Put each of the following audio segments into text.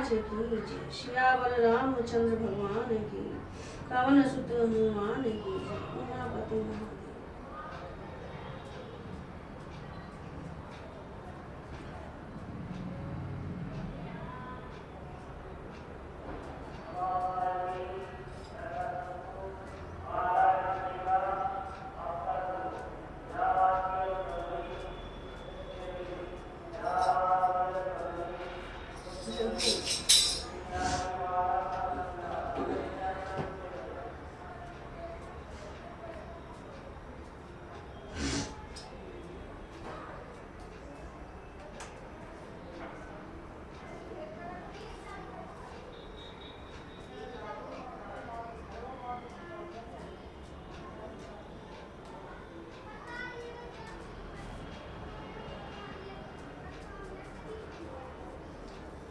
महाराज की जय। सियावर रामचंद्र भगवान की, पवन सुत हनुमान की जय। उमापति महादेव।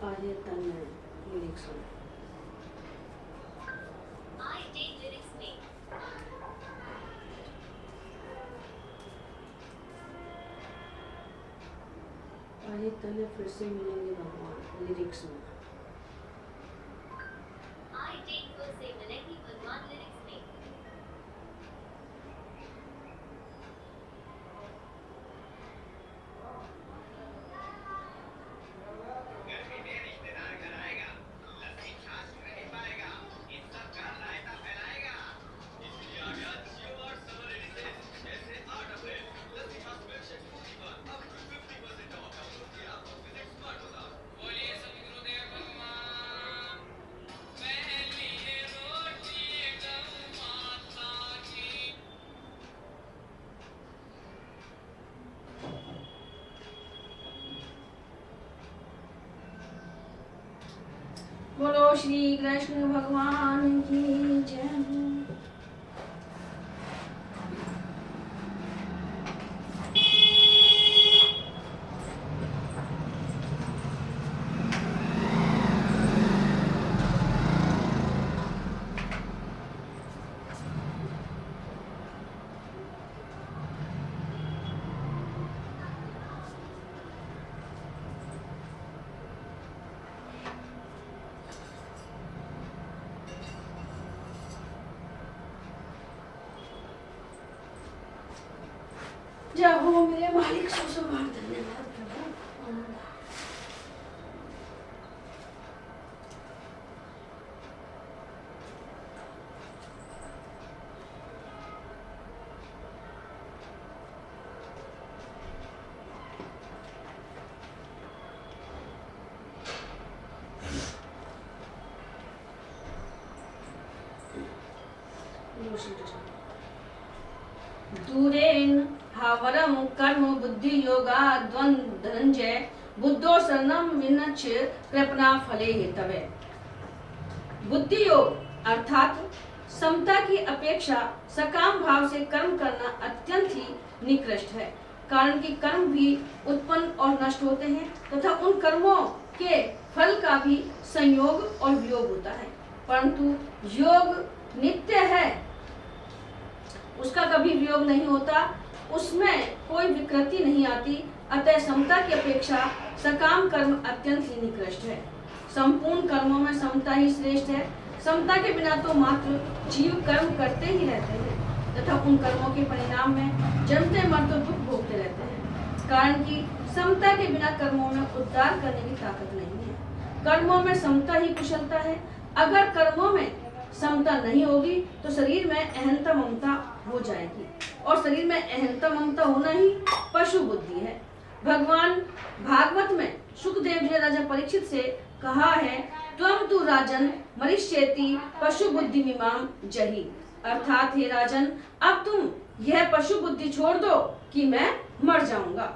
आइए तन्मय लिरिक्स सुनो। आइए तन्मय फिर से मिलेंगे भगवान लिरिक्स में। बोलो श्री कृष्ण भगवान की जय। जय हो मेरे मालिक, सो बार धन्यवाद प्रभु। दूरेन हावरम कर्म बुद्धि योगा द्वंद्व धनंजय बुद्धो शरणम विनच्छ कृपणा फले हेतवे। बुद्धि योग अर्थात समता की अपेक्षा सकाम भाव से कर्म करना अत्यंत ही निकृष्ट है, कारण कि कर्म भी उत्पन्न और नष्ट होते हैं तथा उन कर्मों के फल का भी संयोग और वियोग होता है, परंतु योग नित्य है, उसका कभी वियोग नहीं होता, उसमें कोई विकृति नहीं आती। अतः समता की अपेक्षा सकाम कर्म अत्यंत ही निकृष्ट है। संपूर्ण कर्मों में समता ही श्रेष्ठ है। समता के बिना तो मात्र जीव कर्म करते ही रहते हैं तथा उन कर्मों के परिणाम में जन्मते मरते दुख भोगते रहते हैं, कारण कि समता के बिना कर्मों में उद्धार करने की ताकत नहीं है। कर्मों में समता ही कुशलता है। अगर कर्मों में समता नहीं होगी तो शरीर में अहंता ममता हो जाएगी, और शरीर में अहंता ममता होना ही पशु बुद्धि है। भगवान भागवत में सुखदेव जी ने राजा परीक्षित से कहा है, त्वम तु राजन मरिष्येति पशु बुद्धि मिमाम जहि, अर्थात हे राजन, अब तुम यह पशु बुद्धि छोड़ दो कि मैं मर जाऊंगा।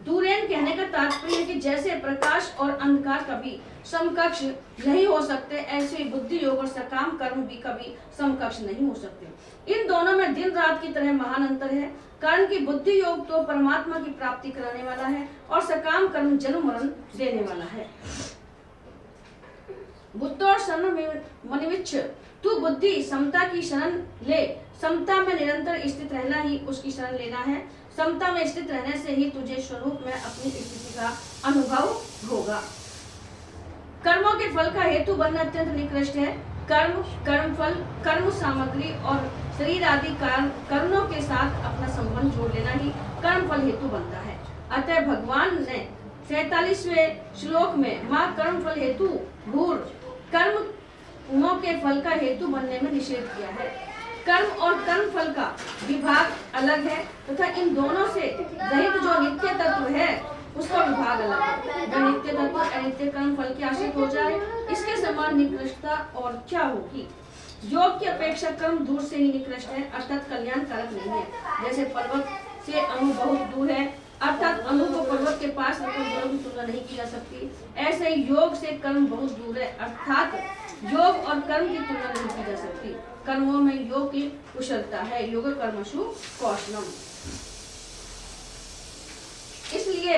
दूरेन कहने का तात्पर्य है कि जैसे प्रकाश और अंधकार कभी समकक्ष नहीं हो सकते, ऐसे बुद्धि योग और सकाम कर्म भी कभी समकक्ष नहीं हो सकते। इन दोनों में दिन रात की तरह महान अंतर है, कारण कि बुद्धि योग तो परमात्मा की प्राप्ति कराने वाला है और सकाम कर्म जन्म मरण देने वाला है। बुद्ध और शरण मनिविच्छ, तू बुद्धि समता की शरण ले। समता में निरंतर स्थित रहना ही उसकी शरण लेना है। समता में स्थित रहने से ही तुझे स्वरूप में अपनी स्थिति का अनुभव होगा। कर्मों के फल का हेतु बनना अत्यंत निकृष्ट है। कर्म, कर्मफल, कर्म सामग्री और शरीर आदि कारणों के साथ अपना संबंध जोड़ लेना ही कर्मफल हेतु बनता है। अतः भगवान ने 47वें श्लोक में मां कर्मफल हेतु भूर कर्मों के फल का हेतु बनने में निषेध किया है। कर्म और कर्म फल का विभाग अलग है तथा इन दोनों से रहित जो नित्य तत्व है उसका विभाग अलग है। वह नित्य तत्व अनित्य कर्म फल की आश्रित हो जाए, इसके समान निकृष्टता और क्या होगी। योग की अपेक्षा कर्म दूर से ही निकृष्ट है, अर्थात कल्याणकारक नहीं है। जैसे पर्वत से अणु बहुत दूर है, अर्थात अणु को पर्वत के पास रखकर दोनों की तुलना नहीं की जा सकती, ऐसे ही योग से कर्म बहुत दूर है, अर्थात योग और कर्म की तुलना नहीं की जा सकती। कर्मों में योग की कुशलता है, योग कर्मसु कौशलम। इसलिए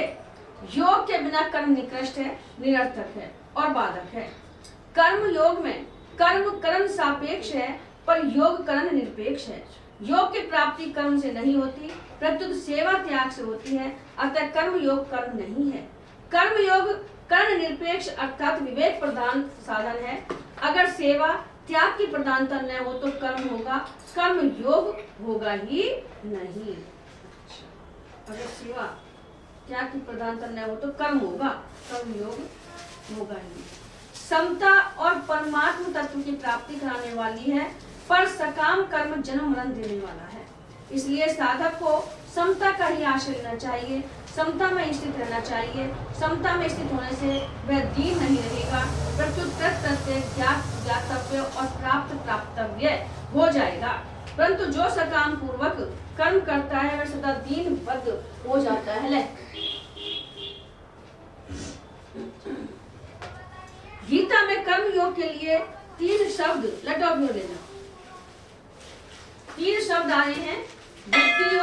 योग के बिना कर्म निकृष्ट है, निरर्थक है और बाधक है। कर्म योग में कर्म कर्म सापेक्ष है पर योग कर्म निरपेक्ष है। योग की प्राप्ति कर्म से नहीं होती, प्रत्युत सेवा त्याग से होती है, अतः कर्म योग कर्म नहीं है। कर्म योग कर्म निरपेक्ष अर्थात विवेक प्रधान साधन है। अगर सेवा त्याग की प्रधानता न हो तो कर्म होगा, कर्म योग होगा ही नहीं। अगर सेवा त्याग की प्रधानता न हो तो कर्म होगा, कर्म योग होगा ही। समता और परमात्म तत्व की प्राप्ति कराने वाली है, पर सकाम कर्म जन्म मरण देने वाला है। इसलिए साधक को समता का ही आश्रय लेना चाहिए, समता में स्थित रहना चाहिए। समता में स्थित होने से वह दीन नहीं रहेगा, प्रत्युत प्रत्यय ज्ञात ज्ञातव्य और प्राप्त प्राप्तव्य हो जाएगा। परंतु जो सकाम पूर्वक कर्म करता है वह सदा दीन पद हो जाता है। गीता में कर्म योग के लिए 3 शब्द लटो लेना। 3 शब्द आए हैं, बुद्धि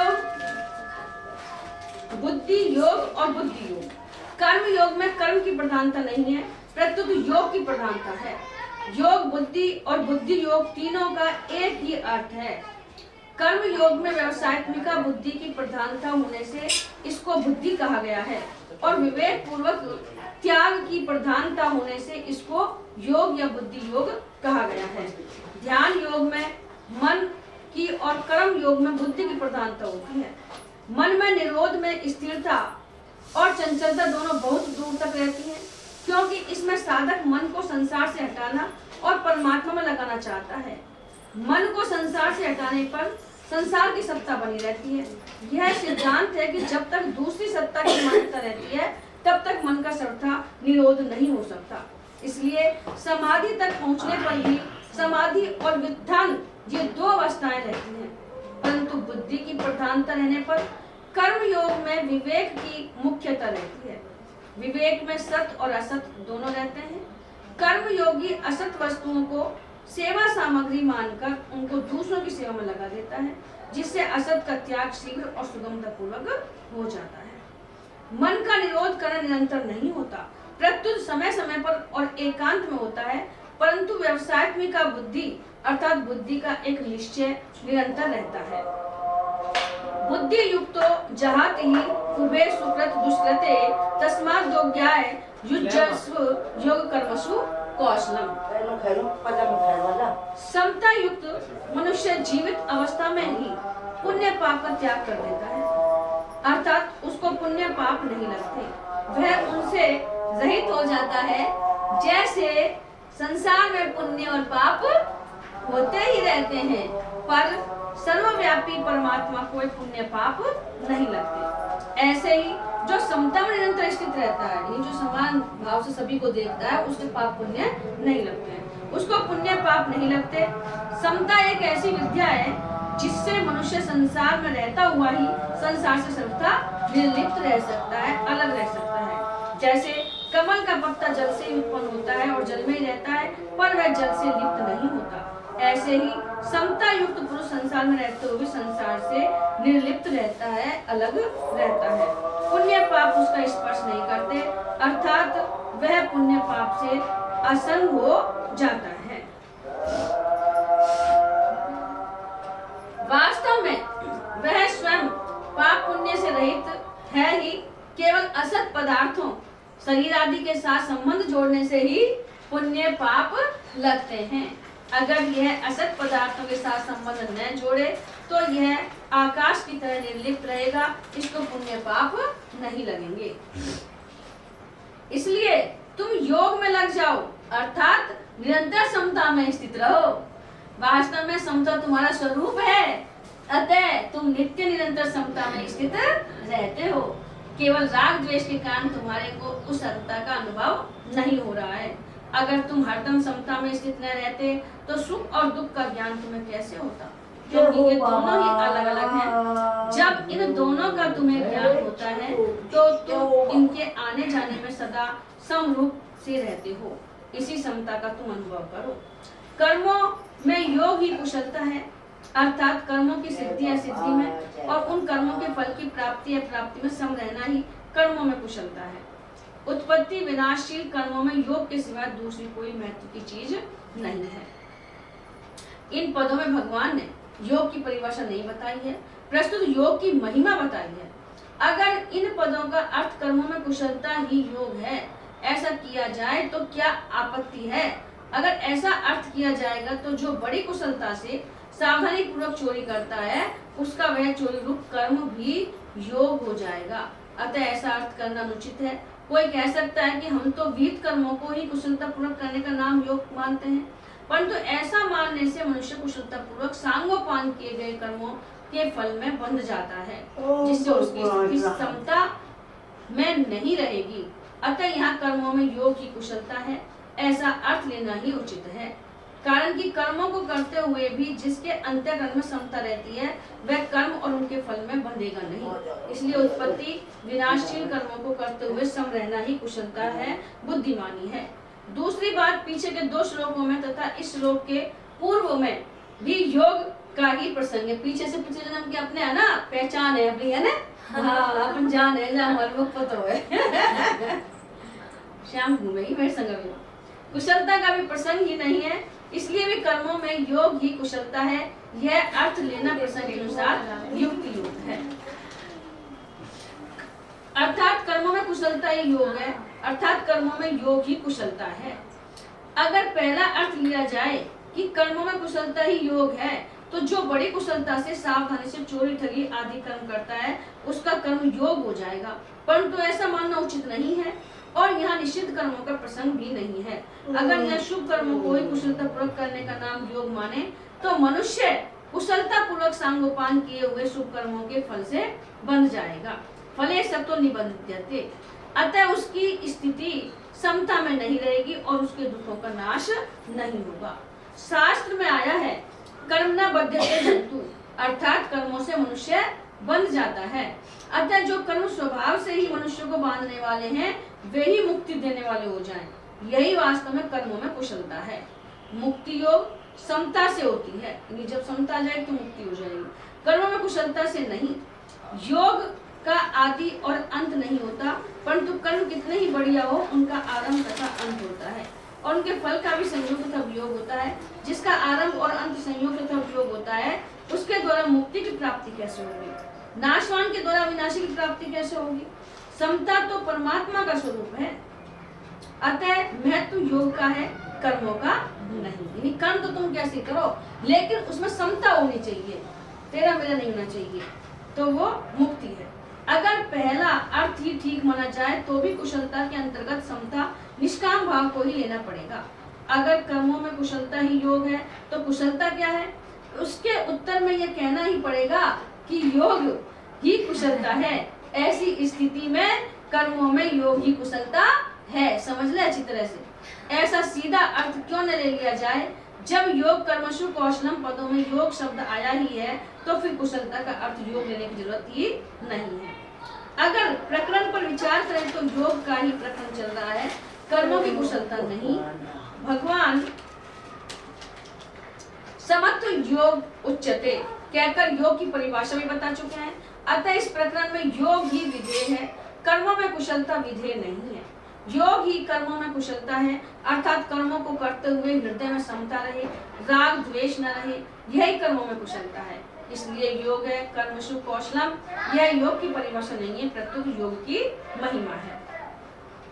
योग और बुद्धि योग। कर्म योग में कर्म की प्रधानता नहीं है, प्रत्युत योग की प्रधानता है। योग बुद्धि और बुद्धि योग तीनों का एक ही अर्थ है। कर्म योग में व्यवसायत्मिका बुद्धि की प्रधानता होने से इसको बुद्धि कहा गया है और विवेक पूर्वक त्याग की प्रधानता होने से इसको योग या बुद्धि योग कहा गया है। ध्यान योग में मन की और कर्म योग में बुद्धि की प्रधानता होती है। मन में निरोध में स्थिरता और चंचलता दोनों बहुत दूर तक रहती है, क्योंकि इसमें साधक मन को संसार से हटाना और परमात्मा में लगाना चाहता है। मन को संसार से हटाने पर संसार की सत्ता बनी रहती है। यह सिद्धांत है कि जब तक दूसरी सत्ता की मान्यता रहती है तब तक मन का सर्वथा निरोध नहीं हो सकता। इसलिए समाधि तक पहुंचने पर भी समाधि और विधान ये 2 अवस्थाएं रहती हैं, परंतु बुद्धि की प्रधानता रहने पर कर्म योग में विवेक की मुख्यता रहती है। विवेक में सत और असत दोनों रहते हैं। कर्म योगी असत वस्तुओं को सेवा सामग्री मानकर उनको दूसरों की सेवा में लगा देता है, जिससे असत का त्याग शीघ्र और सुगमता पूर्वक हो जाता है। मन का निरोध करना निरंतर नहीं होता, प्रत्युत समय समय पर और एकांत में होता है, परंतु व्यवसायत्मिका बुद्धि अर्थात बुद्धि का एक निश्चय निरंतर रहता है। बुद्धि युक्तो जहात ही उभे सुकृत दुष्कृते तस्मात् दोग्याय युज्यस्व योग कर्मसु कौशलम। समता युक्त मनुष्य जीवित अवस्था में ही पुण्य पाप का त्याग कर देता है, अर्थात उसको पुण्य पाप नहीं लगते, वह उनसे रहित हो जाता है। जैसे संसार में पुण्य और पाप होते ही रहते हैं, पर सर्वव्यापी परमात्मा कोई पुण्य पाप नहीं लगते। ऐसे ही जो समता में निरंतर स्थित रहता है, ये जो समान भाव से सभी को देखता है, उसके पाप पुण्य नहीं लगते हैं, उसको पुण्य पाप नहीं लगते। समता एक ऐसी विद्या है जिससे मनुष्य संसार में रहता हुआ ही संसार से सर्वथा निर्लिप्त रह सकता है, अलग रह सकता है। जैसे कमल का पत्ता जल से उत्पन्न होता है और जल में ही रहता है, पर वह जल से लिप्त नहीं होता। ऐसे ही समता युक्त पुरुष संसार में रहते हुए संसार से निर्लिप्त रहता है, अलग रहता है। पुण्य पाप उसका स्पर्श नहीं करते, अर्थात वह पुण्य पाप से असंग हो जाता है। वास्तव में वह स्वयं पाप पुण्य से रहित है ही, केवल असत पदार्थों शरीर आदि के साथ संबंध जोड़ने से ही पुण्य पाप लगते हैं। अगर यह असत पदार्थों के साथ संबंध न जोड़े तो यह आकाश की तरह निर्लिप्त रहेगा, इसको पुण्य पाप नहीं लगेंगे। इसलिए तुम योग में लग जाओ, अर्थात निरंतर समता में स्थित रहो। वास्तव में समता तुम्हारा स्वरूप है, अतः तुम नित्य निरंतर समता में स्थित रहते हो। केवल राग द्वेष के कारण तुम्हारे को उस समता का अनुभव नहीं हो रहा है। अगर तुम हरदम समता में स्थित न रहते तो सुख और दुख का ज्ञान तुम्हें कैसे होता, क्योंकि ये दोनों ही अलग अलग हैं। जब इन दोनों का तुम्हें ज्ञान होता है तो तुम इनके आने जाने में सदा समरूप से रहते हो। इसी समता का तुम अनुभव करो। कर्मों में योग ही कुशलता है, अर्थात कर्मों की सिद्धि या सिद्धि में और उन कर्मों के फल की प्राप्ति या प्राप्ति में सम रहना ही कर्मों में कुशलता है। उत्पत्ति विनाशशील कर्मों में योग के सिवा दूसरी कोई महत्व की चीज नहीं है। इन पदों में भगवान ने योग की परिभाषा नहीं बताई है, प्रस्तुत योग की महिमा बताई है। अगर इन पदों का अर्थ कर्मों में कुशलता ही योग है, ऐसा किया जाए तो क्या आपत्ति है? अगर ऐसा अर्थ किया जाएगा तो जो बड़ी कुशलता से सावधानी पूर्वक चोरी करता है, उसका वह चोरी रूप कर्म भी योग हो जाएगा। अतः ऐसा अर्थ करना अनुचित है। कोई कह सकता है कि हम तो विहित कर्मों को ही कुशलता पूर्वक करने का नाम योग मानते हैं, परंतु ऐसा मानने से मनुष्य कुशलता पूर्वक सांगोपांग किए गए कर्मों के फल में बंध जाता है, जिससे उसकी स्थिति समता में नहीं रहेगी। अतः यहाँ कर्मों में योग की कुशलता है, ऐसा अर्थ लेना ही उचित है। कारण कि कर्मों को करते हुए भी जिसके अंतःकरण में समता रहती है, वह कर्म और उनके फल में बंधेगा नहीं। इसलिए उत्पत्ति विनाशशील कर्मों को करते हुए सम रहना ही कुशलता है, बुद्धिमानी है। दूसरी बात, पीछे के 2 श्लोकों में तथा इस श्लोक के पूर्व में भी योग का ही प्रसंग है। पीछे से पिछले जन्म के अपने है ना, पहचान है अपनी, है ना, हाँ अपन जान है, हमारे पता है। श्याम घूमेगी मेरे संग में। कुशलता का भी प्रसंग ही नहीं है, इसलिए भी कर्मों में योग ही कुशलता है। यह अर्थ लेना प्रसंग के अनुसार युक्ति योग है, अर्थात कर्मों में कुशलता ही योग है, अर्थात कर्मों में योग ही कुशलता है। अगर पहला अर्थ लिया जाए कि कर्मों में कुशलता ही योग है, तो जो बड़ी कुशलता से सावधानी से चोरी ठगी आदि कर्म करता है, उसका कर्म योग हो जाएगा, परंतु ऐसा मानना उचित नहीं है और यहाँ निषिद्ध कर्मों का प्रसंग भी नहीं है। अगर यह शुभ कर्मों को ही कुशलता पूर्वक करने का नाम योग माने तो मनुष्य कुशलता पूर्वक सांगोपान किए हुए शुभ कर्मों के फल से बंध जाएगा। फले सब तो निबंध्यते, अतः उसकी स्थिति समता में नहीं रहेगी और उसके दुखों का नाश नहीं होगा। शास्त्र में आया है, कर्म न बध्यते जंतु, अर्थात कर्मों से मनुष्य बंध जाता है। अतः जो कर्म स्वभाव से ही मनुष्य को बांधने वाले हैं, वे ही मुक्ति देने वाले हो जाएं। यही वास्तव में कर्मों में कुशलता है। मुक्ति योग समता से होती है, जब समता जाएगी तो मुक्ति हो जाएगी, कर्मों में कुशलता से नहीं। योग का आदि और अंत नहीं होता, परंतु कर्म कितने ही बढ़िया हो, उनका आरंभ तथा अंत होता है और उनके फल का भी संयोग तथा वियोग होता है। जिसका आरंभ और अंत संयोग तथा वियोग होता है, उसके द्वारा मुक्ति की प्राप्ति कैसे होगी? नाशवान के द्वारा विनाशी की प्राप्ति कैसे होगी? समता तो परमात्मा का स्वरूप है, अतः महत्व योग का है, कर्मों का नहीं। कर्म तो तुम कैसे करो, लेकिन उसमें समता होनी चाहिए, तेरा मेरा नहीं होना चाहिए, तो वो मुक्ति है। अगर पहला अर्थ ही ठीक माना जाए तो भी कुशलता के अंतर्गत समता निष्काम भाव को ही लेना पड़ेगा। अगर कर्मों में कुशलता ही योग है तो कुशलता क्या है? उसके उत्तर में यह कहना ही पड़ेगा कि योग ही कुशलता है। ऐसी स्थिति में कर्मों में योग ही कुशलता है, समझ ले अच्छी तरह से। ऐसा सीधा अर्थ क्यों न ले लिया जाए? जब योग कर्मशु कौशलम पदों में योग शब्द आया ही है, तो फिर कुशलता का अर्थ योग लेने की जरूरत ही नहीं है। अगर प्रकरण पर विचार करें तो योग का ही प्रकरण चल रहा है, कर्मों की कुशलता नहीं। भगवान समत्व योग उच्चते कहकर योग की परिभाषा भी बता चुके हैं। अतः इस प्रकरण में योग ही विधेय है, कर्मों में कुशलता विधेय नहीं है। योग ही कर्मों में कुशलता है, अर्थात कर्मों को करते हुए हृदय में समता रहे, राग द्वेष न रहे, यही कर्मों में कुशलता है। इसलिए योग है कर्मशु कौशलम, यह योग की परिभाषा नहीं है, प्रत्युत योग की महिमा है।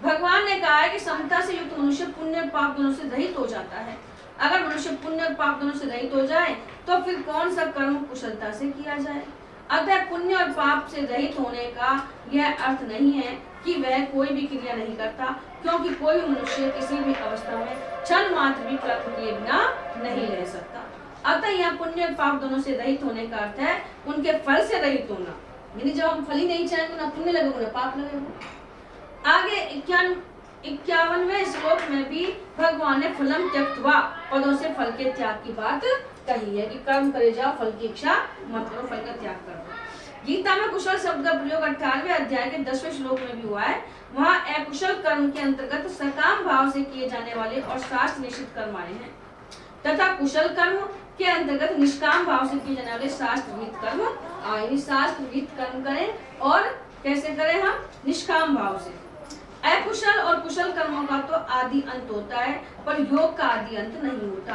भगवान ने कहा है कि समता से युक्त मनुष्य पुण्य और पाप दोनों से रहित हो जाता है। अगर मनुष्य पुण्य और पाप दोनों से रहित हो जाए तो फिर कौन सा कर्म कुशलता से किया जाए। अतः पुण्य और पाप से रहित होने का यह अर्थ नहीं है कि वह कोई भी क्रिया नहीं करता, क्योंकि कोई भी मनुष्य किसी भी अवस्था में क्षण मात्र भी कर्म किए बिना नहीं रह सकता। अतः यहाँ पुण्य और पाप दोनों से रहित होने का अर्थ है उनके फल से रहित होना, यानी जब हम फल ही नहीं चाहेंगे ना पुण्य लगेगा ना पाप लगेगा। आगे 51वें श्लोक में भी भगवान ने फलम त्यक्त्वा पदों से फल के त्याग की बात कही है कि कर्म करे जाओ, फल की इच्छा मत करो, फल का त्याग करो। गीता में कुशल शब्द का प्रयोग 18वें अध्याय के 10वें श्लोक में भी हुआ है। वहाँ अकुशल कर्म के अंतर्गत सकाम भाव से किए जाने वाले और शास्त्र निश्चित कर्म आए हैं, तथा कुशल कर्म के अंतर्गत निष्काम भाव से किए जाने वाले शास्त्र विहित कर्म आए। शास्त्र विहित कर्म करें और कैसे करें हम? निष्काम भाव से। अकुशल और कुशल कर्मों का तो आदि अंत होता है, पर योग का आदि अंत नहीं होता।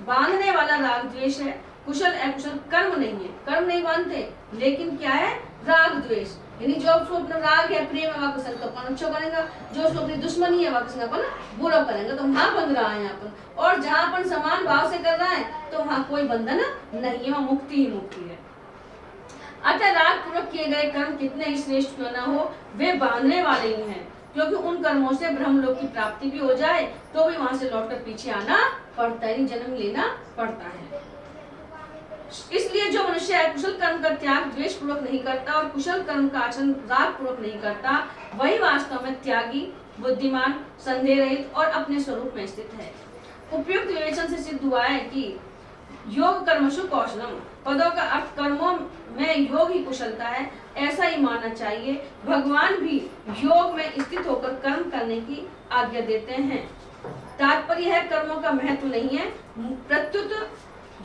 बांधने वाला राग द्वेष है, कुशल अकुशल कर्म नहीं है। कर्म नहीं बांधते, लेकिन क्या है? राग द्वेष, यानी जो अपना राग है, प्रेम है, वह कुशल तो अपन अच्छा करेंगे, जो अपनी दुश्मनी है वह अपन बुरा करेंगे, तो वहाँ बंध रहा है अपन। और जहाँ अपन समान भाव से कर रहा है तो वहाँ कोई बंधन नहीं है, वहाँ मुक्ति ही मुक्ति है। अतः राग पूर्वक किए गए कर्म कितने ही श्रेष्ठ क्यों न हो, वे बांधने वाले ही हैं, क्योंकि उन कर्मों से ब्रह्मलोक की प्राप्ति भी हो जाए तो भी वहां से लौटकर पीछे आना पड़ता है, जन्म लेना पड़ता है। इसलिए जो मनुष्य अकुशल कर्म का त्याग द्वेष पूर्वक नहीं करता और कुशल कर्म का आचरण राग पूर्वक नहीं करता, वही वास्तव में त्यागी, बुद्धिमान, संदेह रहित और अपने स्वरूप में स्थित है। उपयुक्त विवेचन से सिद्ध हुआ है कि योग कर्मसु कौशलम, पदों का अर्थ कर्मों में योग ही कुशलता है, ऐसा ही मानना चाहिए। भगवान भी योग में स्थित होकर कर्म करने की आज्ञा देते हैं। तात्पर्य है कर्मों का महत्व नहीं है, प्रत्युत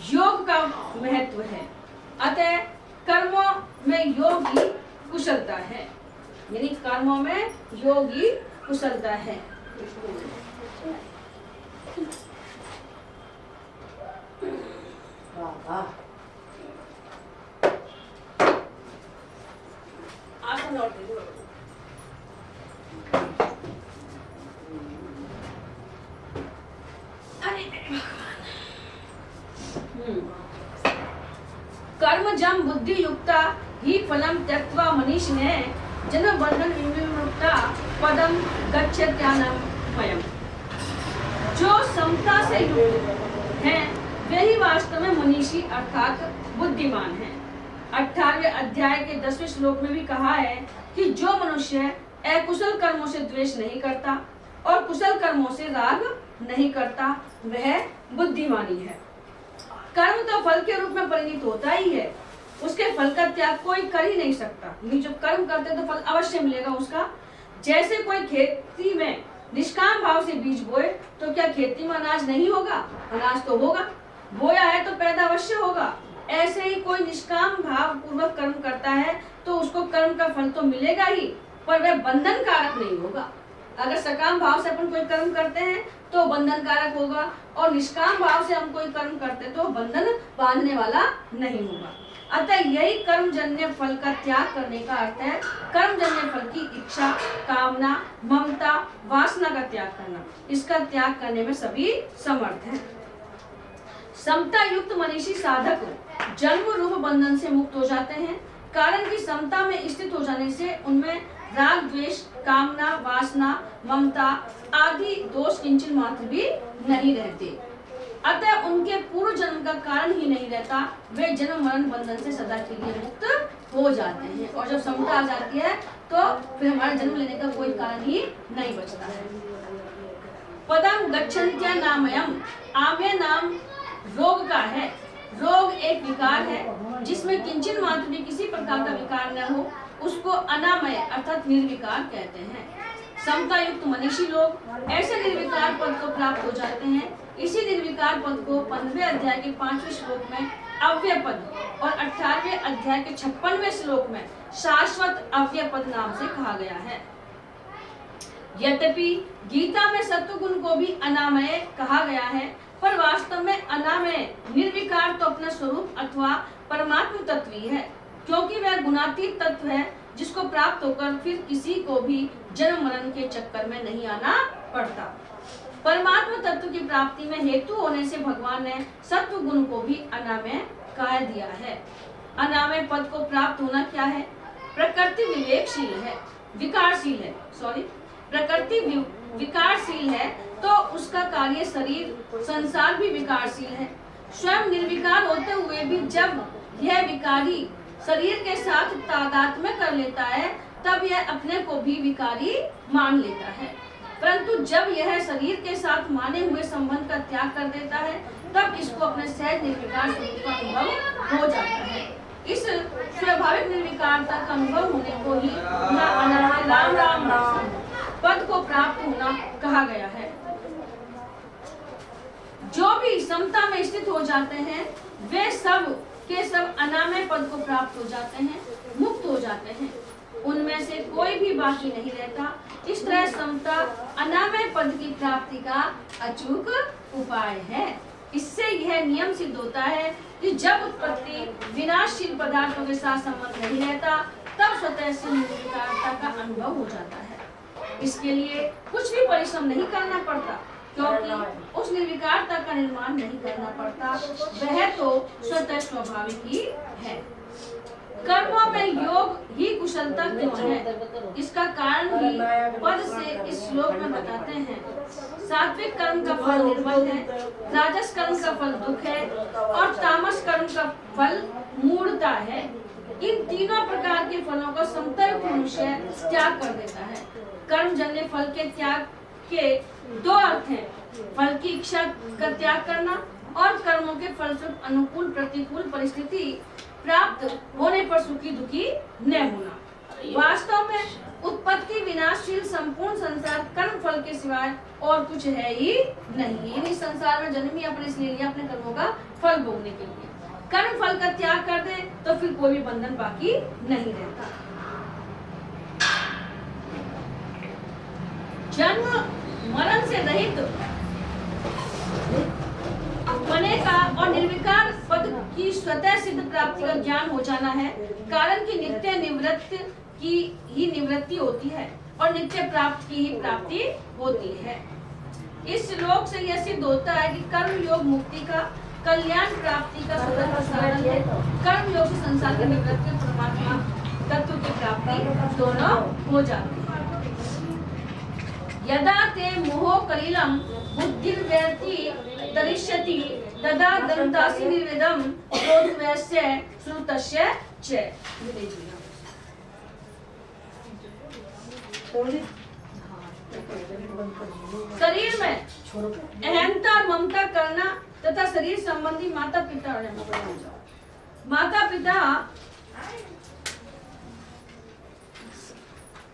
योग का महत्व है। अतः कर्मों में योग ही कुशलता है, यानी कर्मों में योग ही कुशलता है। आसन लौट दीजिए। अरे भगवान, कर्म जम बुद्धि युक्ता ही फलम त्यक्त्वा मनीषिणे जन्म बंधन विमुक्ता पदम गच्छत्यानमयम्। जो समता से युक्त हैं वे ही वास्तव में मनीषी अर्थात बुद्धिमान हैं। 18वें अध्याय के 10वें श्लोक में भी कहा है कि जो मनुष्य अकुशल कर्मों से द्वेष नहीं करता और कुशल कर्मों से राग नहीं करता वह बुद्धिमानी है। कर्म तो फल के रूप में परिणित होता ही है, उसके फल का त्याग कोई कर ही नहीं सकता। जो कर्म करते तो फल अवश्य मिलेगा उसका। जैसे कोई खेती में निष्काम भाव से बीज बोए तो क्या खेती में अनाज नहीं होगा? अनाज तो होगा, बोया है तो पैदा अवश्य होगा। ऐसे ही कोई निष्काम भाव पूर्वक कर्म करता है तो उसको कर्म का फल तो मिलेगा ही, पर वह बंधन कारक नहीं होगा। अगर सकाम भाव से अपन कोई कर्म करते हैं तो बंधन कारक होगा, और निष्काम भाव से हम कोई कर्म करते हैं तो बंधन बांधने वाला नहीं होगा। अतः यही कर्मजन्य फल का त्याग करने का अर्थ है। कर्मजन्य फल की इच्छा, कामना, ममता, वासना का त्याग करना, इसका त्याग करने में सभी समर्थ हैं। समता युक्त मनीषी साधक जन्म रूप बंधन से मुक्त हो जाते हैं, कारण कि समता में स्थित हो जाने से उनमें राग, द्वेष, कामना, वासना, ममता आदि दोष किंचन मात्र भी नहीं रहते। अतः उनके पूर्व जन्म का कारण ही नहीं रहता, वे जन्म मरण बंधन से सदा के लिए मुक्त हो जाते हैं। और जब समता आ जाती है तो फिर हमारा जन्म लेने का कोई कारण ही नहीं बचता है। पदम गच्छन्त्या नामयम्, आम्य नाम रोग का है। रोग एक विकार है जिसमें किंचन मात्र भी किसी प्रकार का विकार न हो, उसको अनामय अर्थात निर्विकार कहते हैं। समता युक्त मनीषी लोग ऐसे निर्विकार पद को प्राप्त हो जाते हैं। इसी निर्विकार पद को 15वें अध्याय के 5वें श्लोक में अव्यय पद और 18वें अध्याय के 56वें श्लोक में शाश्वत अव्यय पद नाम से कहा गया है। यद्यपि गीता में सत्वगुण को भी अनामय कहा गया है, पर वास्तव में अनामय निर्विकार तो अपना स्वरूप अथवा परमात्म तत्व ही है। क्योंकि वह गुणातीत तत्व है जिसको प्राप्त होकर फिर किसी को भी जन्म मरण के चक्कर में नहीं आना पड़ता। परमात्मा तत्व की प्राप्ति में हेतु होने से भगवान ने सत्व गुण को भी अनामय कह दिया है। अनामय पद को प्राप्त होना क्या है? प्रकृति विवेकशील है, विकारशील है, प्रकृति विकारशील है तो उसका कार्य शरीर संसार भी विकारशील है। स्वयं निर्विकार होते हुए भी जब यह विकारी शरीर के साथ तादात्म्य कर लेता है तब यह अपने को भी विकारी मान लेता है, परंतु जब यह शरीर के साथ माने हुए संबंध का त्याग कर देता है तब इसको अपने सहज निर्विकार स्वरूप का अनुभव हो जाता है। इस स्वाभाविक निर्विकारता का अनुभव होने को ही राम राम राम पद को प्राप्त होना कहा गया है। जो भी समता में स्थित हो जाते हैं वे सब के सब अनामय पद को प्राप्त हो जाते हैं, मुक्त हो जाते हैं, उनमें से कोई भी बाकी नहीं रहता। इस तरह समता अनामय पद की प्राप्ति का अचूक उपाय है। इससे यह नियम सिद्ध होता है कि जब उत्पत्ति विनाशशील पदार्थों के साथ संबंध नहीं रहता तब स्वतः से निर्विकारता का अनुभव हो जाता है। इसके लिए कुछ भी परिश्रम नहीं करना पड़ता क्योंकि उस निर्विकारता का निर्माण नहीं करना पड़ता, वह तो स्वतः स्वाभाविक ही है। कर्मों में योग ही कुशलता क्यों है? इसका कारण भी पद से इस श्लोक में बताते हैं। सात्विक कर्म का फल निर्मल है, राजस कर्म का फल दुख है और तामस कर्म का फल मूढ़ता है। इन तीनों प्रकार के फलों को समता मनुष्य त्याग कर देता है। कर्म जन्य फल के त्याग के दो अर्थ हैं, फल की इच्छा का त्याग करना और कर्मों के फलस्वरूप अनुकूल प्रतिकूल परिस्थिति प्राप्त होने पर सुखी दुखी न होना। वास्तव में उत्पत्ति विनाशशील संपूर्ण संसार कर्म फल के सिवाय और कुछ है ही नहीं। इस संसार में जन्म ही अपने इसलिए लिया अपने कर्मों का फल भोगने के लिए। कर्म फल का त्याग कर दे तो फिर कोई भी बंधन बाकी नहीं रहता। जन्म मरण से रहित होने का और निर्विकार पद की स्वतः सिद्ध प्राप्ति का ज्ञान हो जाना है। कारण की नित्य निवृत्ति की ही निवृत्ति होती है और नित्य प्राप्त की ही प्राप्ति होती है। इस श्लोक से यह सिद्ध होता है कि कर्म योग मुक्ति का कल्याण प्राप्ति का स्वतंत्र साधन है। कर्म योग से संसार की निवृत्ति परमात्मा तत्व की प्राप्ति दोनों हो जाती है। यदा ते मोह कलिलम बुद्धिर्व्यति तरिष्यति तदा दन्तासि निर्वेदम क्रोधवस्य श्रुतस्य च। शरीर में अहंता और ममता करना तथा शरीर संबंधी माता पिता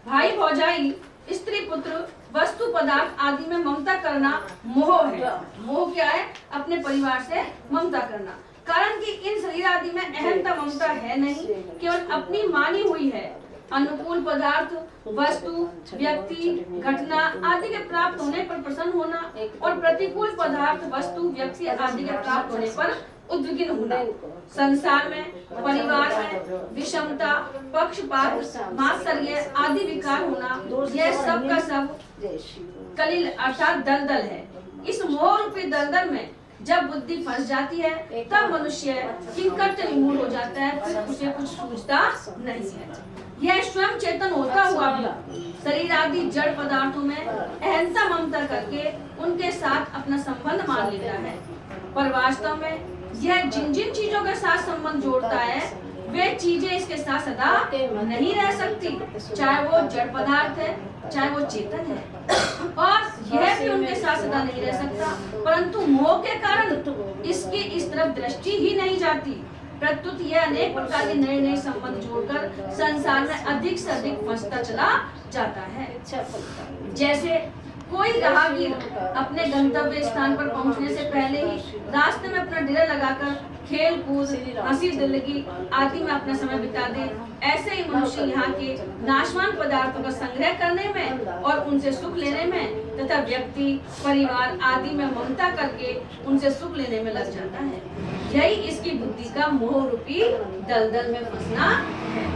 भाई भौजाई स्त्री पुत्र वस्तु पदार्थ आदि में ममता करना मोह है। मोह क्या है? अपने परिवार से ममता करना। कारण कि इन शरीर आदि में अहंता ममता है नहीं, केवल अपनी मानी हुई है। अनुकूल पदार्थ वस्तु व्यक्ति घटना आदि के प्राप्त होने पर प्रसन्न होना और प्रतिकूल पदार्थ वस्तु व्यक्ति आदि के प्राप्त होने पर उद्विग्न होना। संसार में परिवार में विषमता पक्षपात मात्सर्य आदि विकार होना, यह सब का सब कलिल अर्थात दलदल है। इस मोह रूपी दलदल में जब बुद्धि फंस जाती है तब मनुष्य किंकट विमूढ़ हो जाता है, फिर उसे कुछ सूझता नहीं है। यह स्वयं चेतन होता हुआ भी शरीर आदि जड़ पदार्थों में अहंता ममता करके उनके साथ अपना संबंध मान लेता है, पर वास्तव में यह जिन जिन चीजों के साथ संबंध जोड़ता है वे चीजें इसके साथ सदा नहीं रह सकती, चाहे वो जड़ पदार्थ है चाहे वो चेतन है, और यह भी उनके साथ सदा नहीं रह सकता। परंतु मोह के कारण इसकी इस तरफ दृष्टि ही नहीं जाती, प्रत्युत यह अनेक प्रकार के नए नए संबंध जोड़कर संसार में अधिक से अधिक फंसता चला जाता है। जैसे कोई राहगीर अपने गंतव्य स्थान पर पहुंचने से पहले ही रास्ते में अपना डेरा लगाकर खेल कूद, हंसी दिल्लगी आदि में अपना समय बिता दे, ऐसे ही मनुष्य यहाँ के नाशवान पदार्थों का संग्रह करने में और उनसे सुख लेने में तथा व्यक्ति, परिवार आदि में ममता करके उनसे सुख लेने में लग जाता है। यही इसकी बुद्धि का मोह रूपी दलदल में फंसना है।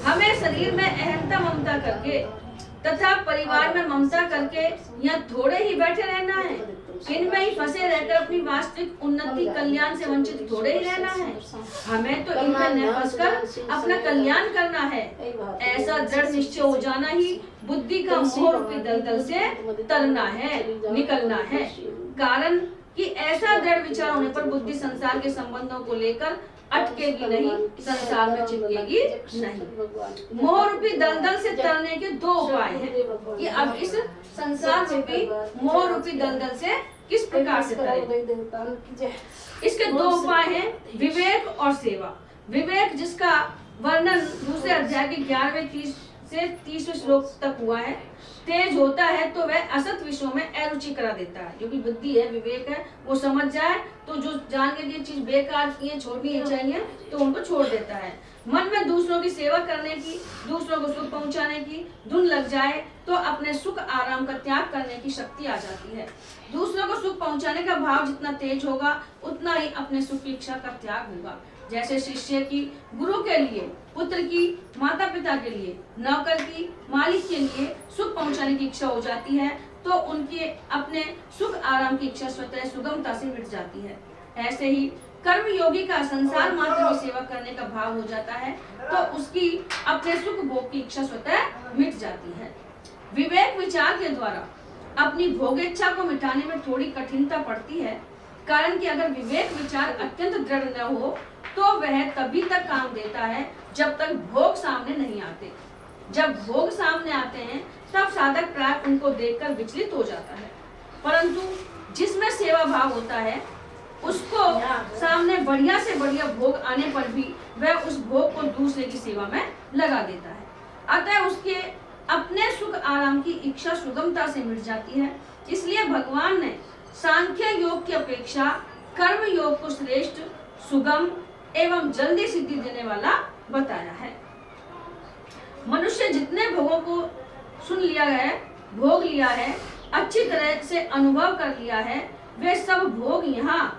हमें शरीर में अहंता ममता करके तथा परिवार में ममता करके यहाँ थोड़े ही बैठे रहना है, इनमें ही फंसे रहकर अपनी वास्तविक उन्नति कल्याण से वंचित थोड़े ही रहना है। हमें तो इनमें न फंसकर अपना कल्याण करना है। ऐसा दृढ़ निश्चय हो जाना ही बुद्धि का मोह रूपी दलदल से तरना है, निकलना है। कारण कि ऐसा दृढ़ विचार होने पर बुद्धि संसार के संबंधों को लेकर अटकेगी नहीं, संसार में चिपकेगी नहीं। मोह रूपी दलदल से तरने के दो उपाय हैं कि अब इस संसार रूपी मोह रूपी दलदल से किस प्रकार से तरें। इसके दो उपाय हैं, विवेक और सेवा। विवेक जिसका वर्णन दूसरे अध्याय के 11वें से 30वें श्लोक तक हुआ है। तेज होता है तो वह असत विषयों में अरुचि करा देता है। जो भी बुद्धि है, विवेक है, वो समझ जाए तो जो जान के ये चीज बेकार की है, छोड़नी ही चाहिए, तो उनको छोड़ देता है। मन में दूसरों की सेवा करने की, दूसरों को सुख पहुंचाने की धुन लग जाए तो अपने सुख आराम का त्याग करने की शक्ति आ जाती है। दूसरों को सुख पहुंचाने का भाव जितना तेज होगा उतना ही अपने सुख की इच्छा का त्याग होगा। जैसे शिष्य की गुरु के लिए, पुत्र की माता पिता के लिए, नौकर की मालिक के लिए सुख पहुंचाने की इच्छा हो जाती है तो उनके अपने सुख आराम की इच्छा स्वतः सुगमता से मिट जाती है। ऐसे ही कर्म योगी का संसार मात्र में सेवा करने का भाव हो जाता है तो उसकी अपने सुख भोग की इच्छा स्वतः मिट जाती है। विवेक विचार के द्वारा अपनी भोग इच्छा को मिटाने में थोड़ी कठिनता पड़ती है। कारण कि अगर विवेक विचार अत्यंत दृढ़ न हो तो वह तभी तक काम देता है जब तक भोग सामने नहीं आते। जब भोग सामने आते हैं तब साधक प्राय उनको देखकर विचलित हो जाता है, परंतु जिसमें सेवा भाव होता है उसको सामने बढ़िया से बढ़िया भोग आने पर भी वह उस भोग को दूसरे की सेवा में लगा देता है। अतः उसके अपने सुख आराम की इच्छा सुगमता से मिट जाती है। इसलिए भगवान ने सांख्य योग की अपेक्षा कर्म योग को श्रेष्ठ, सुगम एवं जल्दी सिद्धि देने वाला बताया है। मनुष्य जितने भोगों को सुन लिया है, भोग लिया है, अच्छी तरह से अनुभव कर लिया है, वे सब भोग यहाँ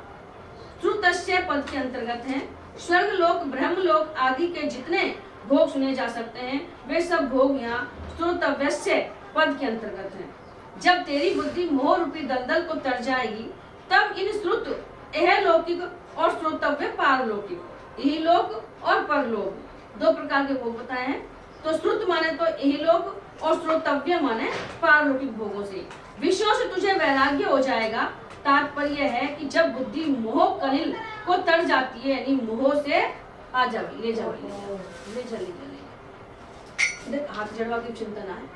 श्रुतस्य पद के अंतर्गत हैं। स्वर्ग लोक, ब्रह्म लोक आदि के जितने भोग सुने जा सकते हैं वे सब भोग यहाँ श्रोतव्यस्य पद के अंतर्गत हैं। जब तेरी बुद्धि मोह रूपी दलदल को तर जाएगी तब इन श्रुत इहलौकिक और श्रोतव्य पारलौकिक, इहलोक और परलोक दो प्रकार के भोग बताए हैं। तो श्रुत माने तो इहलोक और श्रोतव्य माने पारलौकिक भोगों से विषयों से तुझे वैराग्य हो जाएगा। तात्पर्य है कि जब बुद्धि मोह कलिल को तर जाती है, यानी मोह से आ जा ले जा ले चली देख हाथ जड़वा की चिंता ना है।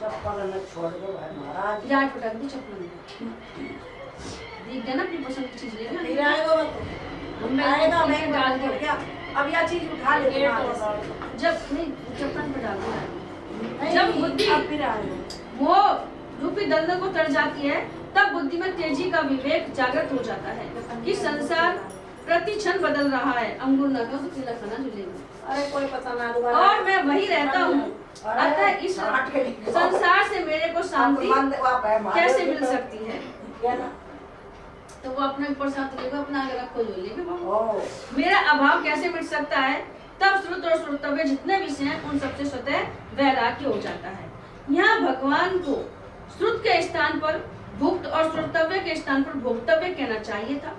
चप्पल न छोड़ दो भाई महाराज, यार पटक दी चप्पल देख देना अपनी पसंद की चीज लेना। नहीं आएगा हम आएगा मैं डाल के क्या अब यह चीज उठा ले जब नहीं चप्पल पे डाल दो। जब बुद्धि अब फिर आएगा मोह रूपी दलदल को तर जाती है तब बुद्धि में तेजी का विवेक जागृत हो जाता है कि संसार प्रति क्षण बदल रहा है। अंगूर न तो तिलक खाना झूलेगा, अरे कोई पता ना और मैं वही रहता हूँ। अतः इस संसार से मेरे को शांति कैसे मिल सकती है? तो वो अपने ऊपर साथ लेगा, अपना आगे रखो जो लेगा। मेरा अभाव कैसे मिट सकता है? तब श्रुत और श्रोतव्य जितने विषय हैं उन सबसे स्वतः वैराग्य हो जाता है। यहाँ भगवान को श्रुत के स्थान पर भुक्त और श्रोतव्य के स्थान पर भोक्तव्य कहना चाहिए था,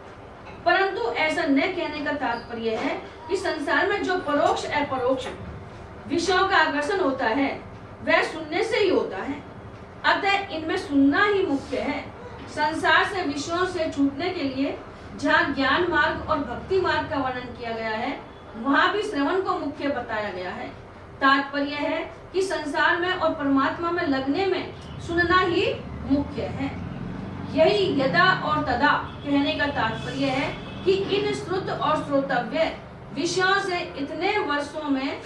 परंतु ऐसा न कहने का तात्पर्य है कि संसार में जो परोक्ष अपरोक्ष विषयों का आकर्षण होता है वह सुनने से ही होता है। अतः इनमें सुनना ही मुख्य है। संसार से विषयों से छूटने के लिए जहाँ ज्ञान मार्ग और भक्ति मार्ग का वर्णन किया गया है वहाँ भी श्रवण को मुख्य बताया गया है। तात्पर्य है कि संसार में और परमात्मा में लगने में सुनना ही मुख्य है। यही यदा और तदा कहने का तात्पर्य है कि इन श्रुत और श्रोतव्य विषयों से इतने वर्षों में,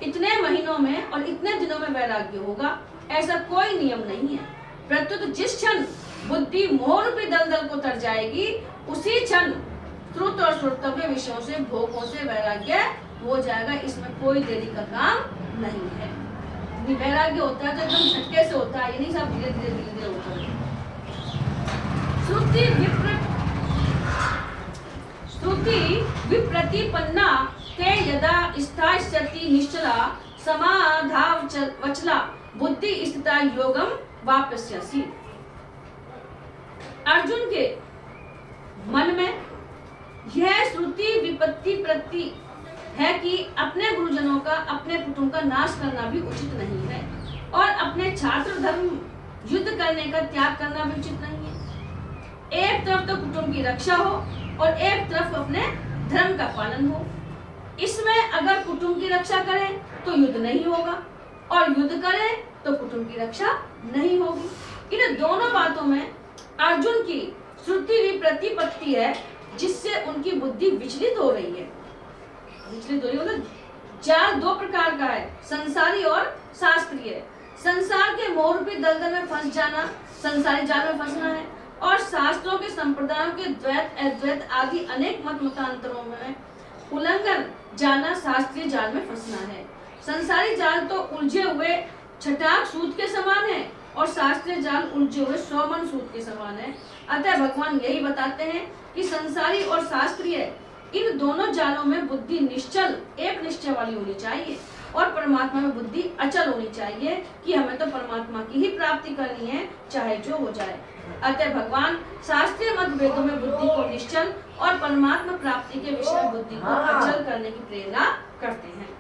इतने महीनों में और इतने दिनों में वैराग्य होगा। ऐसा कोई नियम नहीं है। प्रत्युत जिस क्षण बुद्धि मोह रूपी दलदल को तर जाएगी, उसी क्षण श्रुत और श्रोतव्य विषयों से, भोगों से वैराग्य हो जाएगा। इसमें कोई देरी का काम नहीं है। वैराग्य होता है तो एकदम झटके से होता है, ये नहीं सब धीरे धीरे धीरे धीरे होता है। श्रुति विप्रतिपन्ना ते यदा स्थास्यति निश्चला समाधावचला बुद्धि स्थिता योगम वापस्यसि। अर्जुन के मन में यह श्रुति विपत्ति प्रति है कि अपने गुरुजनों का, अपने पुत्रों का नाश करना भी उचित नहीं है और अपने छात्र धर्म युद्ध करने का त्याग करना भी उचित नहीं है। एक तरफ तो कुटुंब की रक्षा हो और एक तरफ अपने धर्म का पालन हो। इसमें अगर कुटुंब की रक्षा करें तो युद्ध नहीं होगा और युद्ध करें तो कुटुंब की रक्षा नहीं होगी। इन दोनों बातों में अर्जुन की श्रुति विप्रतिपत्ति है, जिससे उनकी बुद्धि विचलित हो रही है। विचलित हो रही है जाल दो प्रकार का है, संसारी और शास्त्रीय। संसार के मोह रूपी दलदल में फंस जाना संसारी जाल में फंसना है, और शास्त्रों के संप्रदायों के द्वैत, अद्वैत आदि अनेक मत मतांतरों में उल्लंघन जाना शास्त्रीय जाल में फंसना है। संसारी जाल तो उलझे हुए छटाक सूत के समान है और शास्त्रीय जाल उलझे हुए सौमन सूत के समान है। अतः भगवान यही बताते हैं कि संसारी और शास्त्रीय इन दोनों जालों में बुद्धि निश्चल, एक निश्चय वाली होनी चाहिए और परमात्मा में बुद्धि अचल होनी चाहिए कि हमें तो परमात्मा की ही प्राप्ति करनी है, चाहे जो हो जाए। अतः भगवान शास्त्रीय मत वेदों में बुद्धि को निश्चल और परमात्मा प्राप्ति के विषय में बुद्धि को अचल करने की प्रेरणा करते हैं।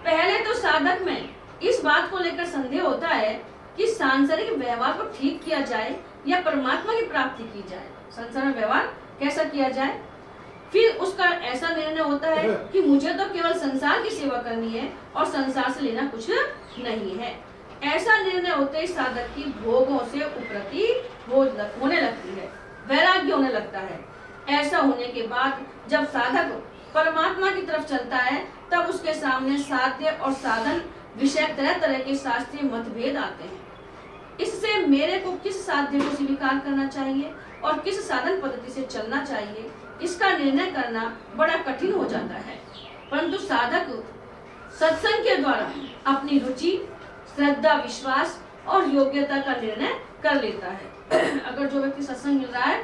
पहले तो साधक में इस बात को लेकर संदेह होता है कि सांसारिक व्यवहार को ठीक किया जाए या परमात्मा की प्राप्ति की जाए। संसार में व्यवहार कैसा किया जाए? फिर उसका ऐसा निर्णय होता है कि मुझे तो केवल संसार की सेवा करनी है और संसार से लेना कुछ नहीं है। ऐसा निर्णय होते ही साधक की भोगों से उपरति होने लगती है, वैराग्य होने लगता है। ऐसा होने के बाद जब साधक परमात्मा की तरफ चलता है, तब उसके सामने साध्य और साधन विषय तरह तरह के शास्त्रीय मतभेद आते हैं। इससे मेरे को किस साध्य को स्वीकार करना चाहिए और किस साधन पद्धति से चलना चाहिए, इसका निर्णय करना बड़ा कठिन हो जाता है। परंतु साधक सत्संग के द्वारा अपनी रुचि, श्रद्धा, विश्वास और योग्यता का निर्णय कर लेता है। अगर जो व्यक्ति सत्संग मिल रहा है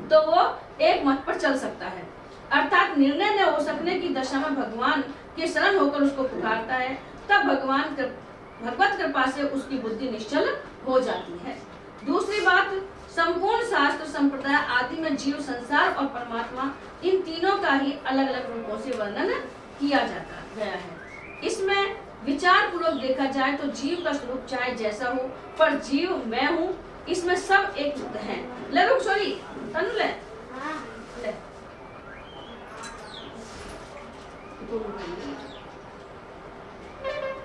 तो वो एक मत पर चल सकता है, अर्थात निर्णय न हो सकने की दशा में भगवान के शरण होकर उसको पुकारता है, तब भगवत कृपा से उसकी बुद्धि निश्चल हो जाती है। दूसरी बात, संपूर्ण शास्त्र संप्रदाय आदि में जीव, संसार और परमात्मा इन तीनों का ही अलग अलग रूपों से वर्णन किया जाता गया है। इसमें विचार पूर्वक देखा जाए तो जीव का स्वरूप चाहे जैसा हो, पर जीव मैं हूँ, इसमें सब एक है। ले रुक, सॉरी तनु ले, ले।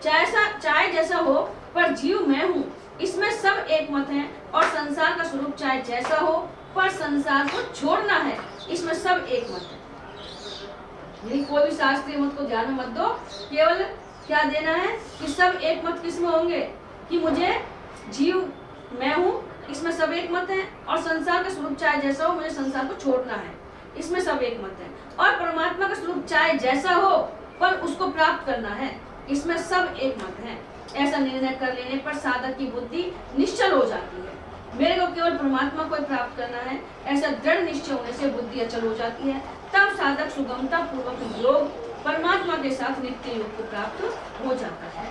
चाहे जैसा हो, पर जीव मैं हूँ, इसमें सब एक मत है। और संसार का स्वरूप चाहे जैसा हो, पर संसार को छोड़ना है, इसमें सब एक मत है। यदि कोई भी शास्त्रीय मत को ध्यान में मत दो, केवल क्या देना है कि सब एक मत किसमें होंगे कि मुझे जीव मैं हूँ, इसमें सब एक मत है। और संसार का स्वरूप चाहे जैसा हो, मुझे संसार को छोड़ना है, इसमें सब एक मत है। और परमात्मा का स्वरूप चाहे जैसा हो, पर उसको प्राप्त करना है, इसमें सब एक मत है। ऐसा निर्णय कर लेने पर साधक की बुद्धि निश्चल हो जाती है। मेरे को केवल परमात्मा को प्राप्त करना है, ऐसा दृढ़ निश्चय होने से बुद्धि अचल हो जाती है। तब साधक सुगमता पूर्वक योग परमात्मा के साथ नित्य योग को प्राप्त हो जाता है।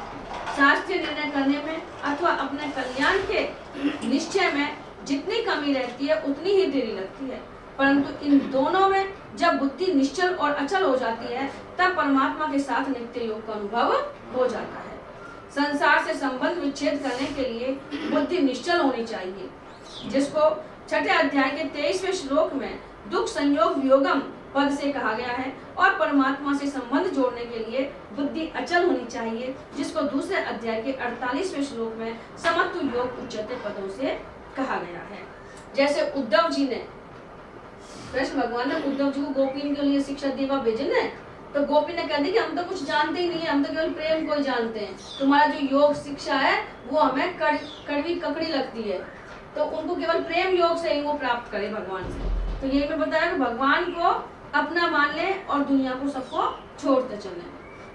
शास्त्रीय निर्णय करने में अथवा अपने कल्याण के निश्चय में जितनी कमी रहती है, उतनी ही देरी लगती है। परंतु इन दोनों में जब बुद्धि निश्चल और अचल हो जाती है, तब परमात्मा के साथ नित्य योग का अनुभव हो जाता है। संसार से संबंध विच्छेद करने के लिए बुद्धि निश्चल होनी चाहिए, जिसको छठे अध्याय के 23वें श्लोक में दुख संयोग वियोगम पद से कहा गया है। और परमात्मा से संबंध जोड़ने के लिए बुद्धि अचल होनी चाहिए, जिसको दूसरे अध्याय के 48वें श्लोक में समत्व योग उच्चते पदों से कहा गया है। जैसे उद्धव जी ने, कृष्ण भगवान ने उद्धव जी को गोपियों के लिए शिक्षा देवा भेजे न, तो गोपी ने कह दी कि हम तो कुछ जानते ही नहीं है, हम तो केवल प्रेम को ही जानते हैं, तुम्हारा जो योग शिक्षा है वो हमें कड़वी ककड़ी लगती है, तो उनको केवल प्रेम योग से ही वो प्राप्त करे भगवान से। तो यही मैं बताया कि भगवान को अपना मान ले और दुनिया को सबको छोड़ते चले।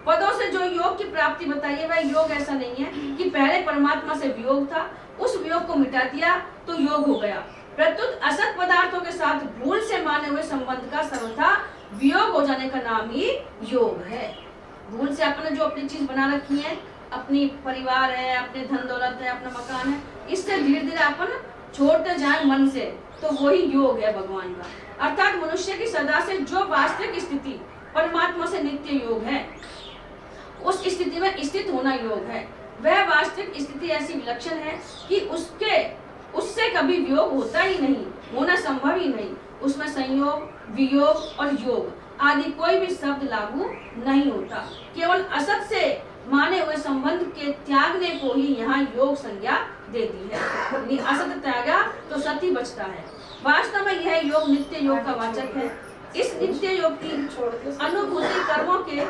पदों से जो योग की प्राप्ति बताई है वह योग ऐसा नहीं है कि पहले परमात्मा से वियोग था, उस वियोग को मिटा दिया तो योग हो गया। प्रत्युत असत पदार्थों के साथ भूल से माने हुए संबंध का सर्वथा वियोग हो जाने का नाम ही योग है। भूल से आपने जो अपनी चीज बना रखी है, अपनी परिवार है, अपने धन दौलत है, अपना मकान है, इससे धीरे धीरे अपन छोड़ते जाए मन से, तो वही योग है भगवान का। अर्थात मनुष्य की सदा से जो वास्तविक स्थिति परमात्मा से नित्य योग है, उस स्थिति में स्थित होना योग है। वह वास्तविक स्थिति ऐसी विलक्षण है कि उससे कभी वियोग होता ही नहीं, होना संभव ही नहीं। उसमें संयोग, वियोग और योग आदि कोई भी शब्द लागू नहीं होता। केवल असत से माने हुए संबंध के त्यागने को ही यहाँ योग संज्ञा देती है। यदि असत त्यागा तो सत्य बचता है। वास्तव में यह योग नित्य योग का वाचक है। इस नित्य योग की अनुभूति कर्मों के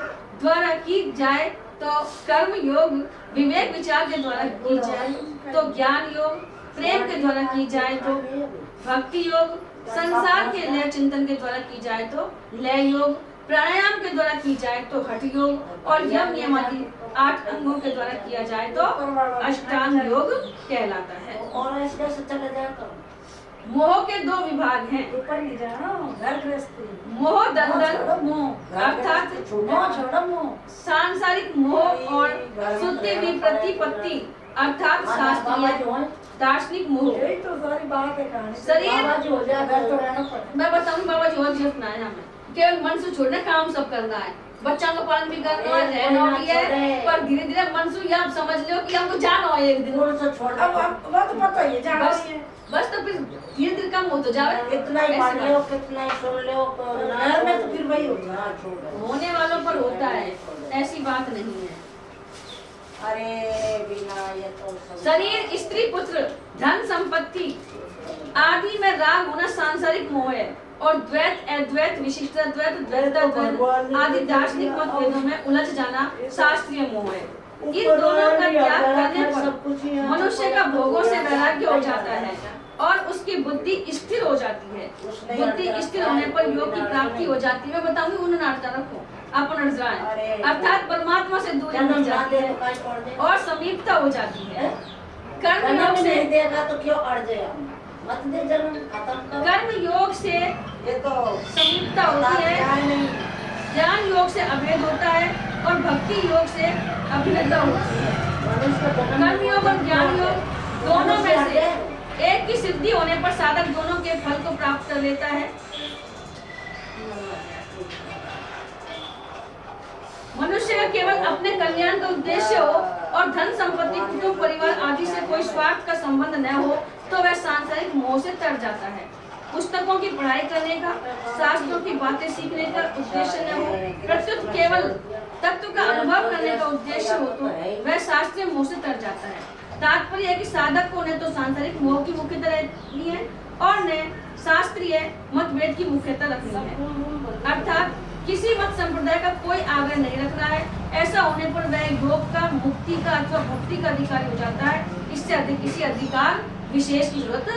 द्वारा की जाए तो कर्म योग, विवेक विचार के द्वारा की जाए तो ज्ञान योग, प्रेम के द्वारा की जाए तो भक्ति योग, संसार के लय चिंतन के द्वारा की जाए तो लय योग, प्राणायाम के द्वारा की जाए तो हठ योग और यम नियम आदि 8 अंगों के द्वारा किया जाए तो अष्टांग योग कहलाता है। और ऐसे चले जाए तो मोह के 2 विभाग हैं। ऊपर नहीं जाना, घर गृहस्थी। मोह दलदल अर्थात सांसारिक मोह और शुद्धि भी प्रतिपत्ति अर्थात शास्त्रीय दार्शनिक मोह। तो सारी बात है कहानी। शरीर हो जाए घर तो रहना पड़ेगा। मैं बताऊं बाबा जी और जीतना है हमें, केवल मन से छोड़ना, काम सब करना है, बच्चा का पालन भी करना है, रहना भी है, पर धीरे धीरे मन से ये आप समझ लो कि हमको जाना हो एक दिन। दूर से छोड़ अब वो तो पता ही है जाना ही है। बस तो फिर धीरे धीरे कम हो तो जाए। कितना ही पढ़ लो, कितना ही सुन लो, घर में तो फिर वही होता है। होने वालों पर होता है, ऐसी बात नहीं है। अरे बिना ये तो शरीर, स्त्री, पुत्र, धन, संपत्ति आदि में राग होना सांसारिक मोह है और द्वैत, अद्वैत, विशिष्ट द्वैत, द्वैत आदि दार्शनिक मतभेदों में उलझ जाना शास्त्रीय मोह है। इन दोनों का त्याग करने पर मनुष्य का भोगों से वैराग्य हो जाता है और उसकी बुद्धि स्थिर हो जाती है। बुद्धि स्थिर होने पर योग की प्राप्ति हो जाती है। मैं बताऊंगी उन्हें नाटका रखो अपन जाए, अर्थात परमात्मा से दूरी हो जाती है और समीपता हो जाती है। कर्म योग से देगा तो क्यों अड़ जाए, मत दे जन्म खत्म कर। कर्म योग से ये तो समीपता होती है, ज्ञान योग से अभेद होता है और भक्ति योग से अभिन्नता होती है। कर्म योग और ज्ञान योग दोनों में से एक की सिद्धि होने पर साधक दोनों के फल को प्राप्त कर लेता है। मनुष्य का केवल अपने कल्याण का उद्देश्य हो और धन संपत्ति, कुटुंब, परिवार आदि से कोई स्वार्थ का संबंध न हो तो वह सांसारिक मोह से तर जाता है। पुस्तकों की पढ़ाई करने का, शास्त्रों की बातें सीखने का उद्देश्य न हो, प्रत्युत केवल तत्व का अनुभव करने का उद्देश्य हो तो वह शास्त्रीय मोह से तर जाता है। तात्पर्य है कि साधक को न तो सांसारिक मोह की मुख्यता रहती है और न शास्त्रीय मतभेद की मुख्यता रखनी है। अर्थात किसी मत संप्रदाय का कोई आग्रह नहीं रखना है। ऐसा होने पर वह योग का, मुक्ति का अथवा भक्ति का अधिकारी हो जाता है। इससे अधिक किसी अधिकार विशेष की जरूरत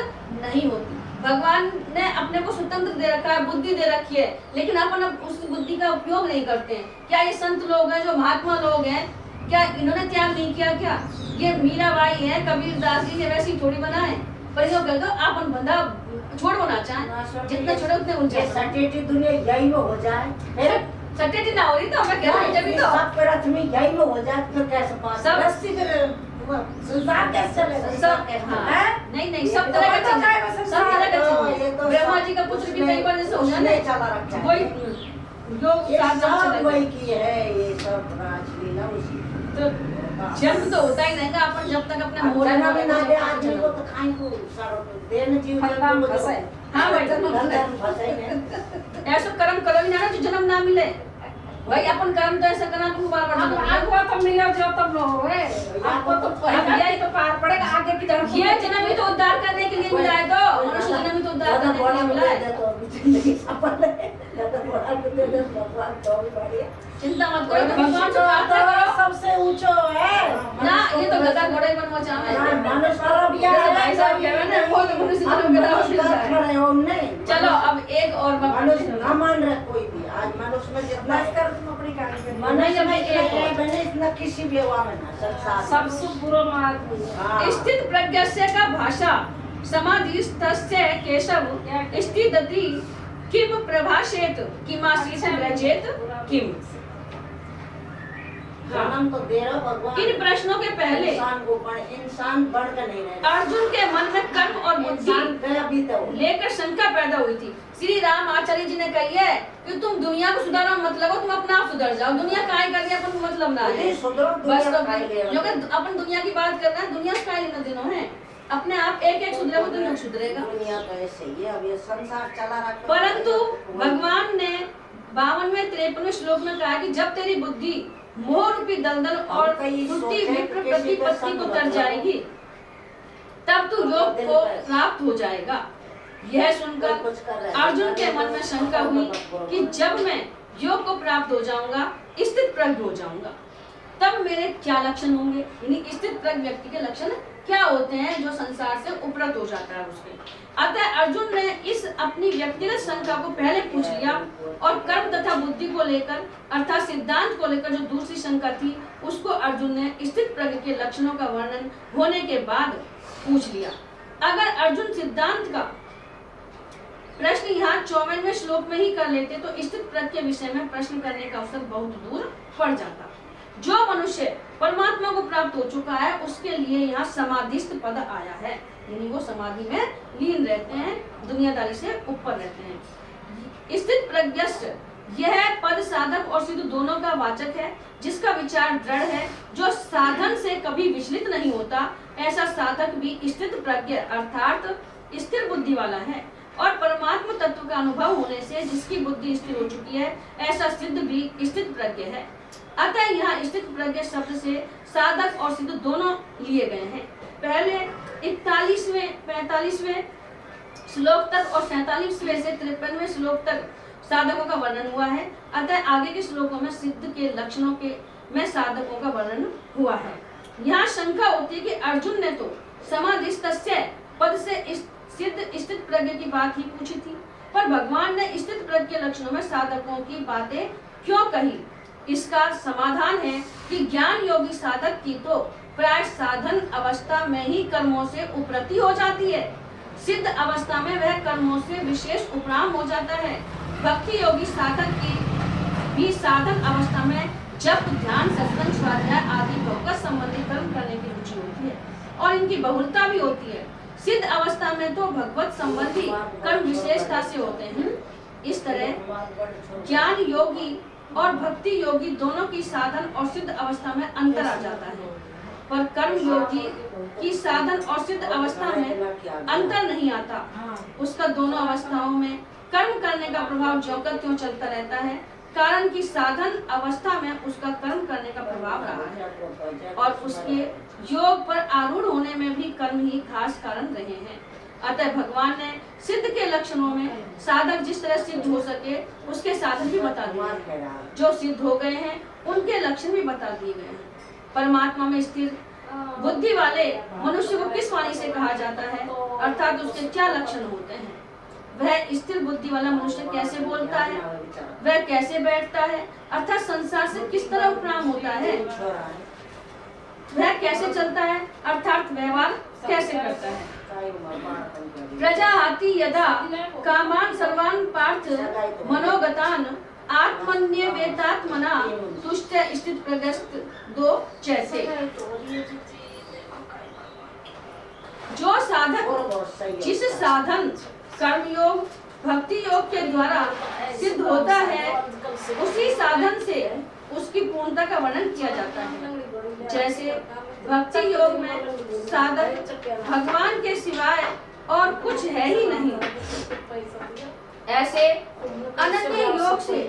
नहीं होती। भगवान ने अपने को स्वतंत्र दे रखा है, बुद्धि दे रखी है, लेकिन अपन उस बुद्धि का उपयोग नहीं करते हैं। क्या ये संत लोग हैं, जो महात्मा लोग हैं, क्या इन्होंने त्याग नहीं किया? क्या ये मीराबाई है, कबीर दास जी ने वैसी थोड़ी बनाए? पर यो कह दो अपन बंदा छोड़ होना चाहे, जितना छोड़े उतने उलझे। सटेटी दुनिया यही में हो जाए, सटेटी ना हो रही तो हमें क्या जब तो सब पर आदमी यही में हो जाए तो कैसे पास सब रस्सी फिर संसार कैसे चलेगा? सब नहीं नहीं सब तरह का चीज, सब तरह का चीज। ब्रह्मा जी का पुत्र भी कई बार जैसे हो जाए नहीं चला रखा है, वही लोग साथ साथ चले वही की है। ये सब राजलीला उसी तो जन्म तो होता ही रहेगा। अपन जब तक अपने मोह जन्म में ना दे आदमी को तो खाई को सारो देन जीव जन्म को फंसे। हाँ भाई जन्म फंसे हैं। ऐसा कर्म करो ही ना जो जन्म ना मिले। भाई अपन कर्म तो ऐसा करना तुम बार-बार जन्म आपको तो मिला जो तब लो रे, आपको तो यही तो पार पड़ेगा आगे की तरफ। ये जन्म ही तो उद्धार करने के लिए मिला है। तो मनुष्य जन्म ही तो उद्धार करने के लिए मिला है। चिंता मत करो, भगवान से प्रार्थना करो। सबसे ऊंचो है ना ये तो गधा घोड़े पर मचा है। जैसे भाई साहब कह रहे हैं ना, वो तो मनुष्य तो गधा हो सकता है। चलो अब एक और मनुष्य ना मान रहा कोई भी। आज मनुष्य में जितना तुम अपनी गाड़ी पे मनुष्य में एक बने इतना किसी भी हुआ में ना संसार में। सबसे बुरा आदमी हाँ। स्थित प्रज्ञस्य का भाषा समाधिस्तस्य केशव स्थितति किम प्रभाषेत किमासीत व्रजेत किम। जन्म तो दे रहा भगवान इन प्रश्नों के पहले इंसान को, पर इंसान बढ़ कर नहीं रहा। अर्जुन के मन में कर्म और इंसान बुद्धि गया भी तो लेकर शंका पैदा हुई थी। श्री राम आचार्य जी ने कही है कि तुम दुनिया को सुधारना मतलब हो, तुम अपना आप सुधर जाओ। दुनिया काय कर रही है अपन को मतलब ना है। सुधरो बस दुनिया तो खाई ले जो कि अपन दुनिया की बात कर रहे हैं, दुनिया से काय लेना देना है। अपने आप एक एक सुधरे हो, दुनिया सुधरेगा। दुनिया तो ऐसे ही है। अब ये संसार चला रहा। परंतु भगवान ने 52वें 53वें श्लोक में कहा कि जब तेरी बुद्धि मोह रूपी दलदल और टूटी विप्र प्रतिपत्ति को तर जाएगी, तब तू योग को प्राप्त हो जाएगा। यह सुनकर अर्जुन के मन में शंका हुई कि जब मैं योग को प्राप्त हो जाऊंगा, स्थित प्रज्ञ हो जाऊंगा, तब मेरे क्या लक्षण होंगे। यानी स्थित प्रज्ञ व्यक्ति के लक्षण क्या होते हैं जो संसार से उपरत हो जाता है उसके। अतः अर्जुन ने इस अपनी व्यक्तिगत शंका को पहले पूछ लिया और कर्म तथा बुद्धि को लेकर अर्थात सिद्धांत को लेकर जो दूसरी शंका थी उसको अर्जुन ने स्थित प्रज्ञ के लक्षणों का वर्णन होने के बाद पूछ लिया। अगर अर्जुन सिद्धांत का प्रश्न यहाँ 54वें श्लोक में ही कर लेते तो स्थित प्रज्ञ के विषय में प्रश्न करने का अवसर बहुत दूर पड़ जाता। जो मनुष्य परमात्मा को प्राप्त हो चुका है उसके लिए यहाँ समाधिस्थ पद आया है, यानी वो समाधि में लीन रहते हैं, दुनियादारी से ऊपर रहते हैं। स्थित प्रज्ञस्थ यह पद साधक और सिद्ध दोनों का वाचक है, जिसका विचार दृढ़ है, जो साधन से कभी विचलित नहीं होता। ऐसा साधक भी स्थित प्रज्ञ अर्थात स्थिर बुद्धि वाला है और परमात्मा तत्व का अनुभव होने से जिसकी बुद्धि स्थिर हो चुकी है, ऐसा सिद्ध भी स्थित प्रज्ञ है। अतः यहाँ स्थित प्रज्ञ शब्द से साधक और सिद्ध दोनों लिए गए हैं। पहले 41वें 45वें श्लोक तक और 47वें से 53वें श्लोक तक साधकों का वर्णन हुआ है। अतः आगे के श्लोकों में सिद्ध के लक्षणों के में साधकों का वर्णन हुआ है। यहाँ शंका होती है कि अर्जुन ने तो समाधिस्तस्य पद से सिद्ध स्थित प्रज्ञ की बात ही पूछी थी, पर भगवान ने स्थित प्रज्ञ के लक्षणों में साधकों की बातें क्यों कही। इसका समाधान है कि ज्ञान योगी साधक की तो प्राय साधन अवस्था में ही कर्मों से उपरति हो जाती है, सिद्ध अवस्था में वह कर्मों से विशेष उपराम हो जाता है। भक्ति योगी साधक की भी साधन अवस्था में जप ध्यान सत्संग स्वाध्याय आदि भगवत संबंधी कर्म करने की रुचि होती है और इनकी बहुलता भी होती है। सिद्ध अवस्था में तो भगवत संबंधी कर्म विशेषता से होते हैं। इस तरह ज्ञान योगी और भक्ति योगी दोनों की साधन और सिद्ध अवस्था में अंतर आ जाता है, पर कर्म योगी की साधन और सिद्ध अवस्था में अंतर नहीं आता। उसका दोनों अवस्थाओं में कर्म करने का प्रभाव ज्यों का त्यों चलता रहता है, कारण कि साधन अवस्था में उसका कर्म करने का प्रभाव रहा है और उसके योग पर आरूढ़ होने में भी कर्म ही खास कारण रहे हैं। अतः भगवान ने सिद्ध के लक्षणों में साधक जिस तरह सिद्ध हो सके उसके साधन भी बता दिए, जो सिद्ध हो गए हैं उनके लक्षण भी बता दिए गए हैं। परमात्मा में स्थिर बुद्धि वाले मनुष्य को किस वाणी से कहा जाता है, अर्थात उसके क्या लक्षण होते हैं। वह स्थिर बुद्धि वाला मनुष्य कैसे बोलता है, वह कैसे बैठता है, अर्थात संसार से किस तरह उपराम होता है, वह कैसे चलता है, अर्थात व्यवहार कैसे करता है। प्रजा हाथी यदा कामान सर्वान पार्थ मनोगतान आत्मन्यवेतात्मना तुष्ट स्थित प्रगस्त दो जैसे। जो साधक जिस साधन कर्मयोग भक्ति योग के द्वारा सिद्ध होता है, उसी साधन से उसकी पूर्णता का वर्णन किया जाता है। जैसे भक्ति योग में साधक भगवान के सिवाय और कुछ है ही नहीं, ऐसे अनन्य योग से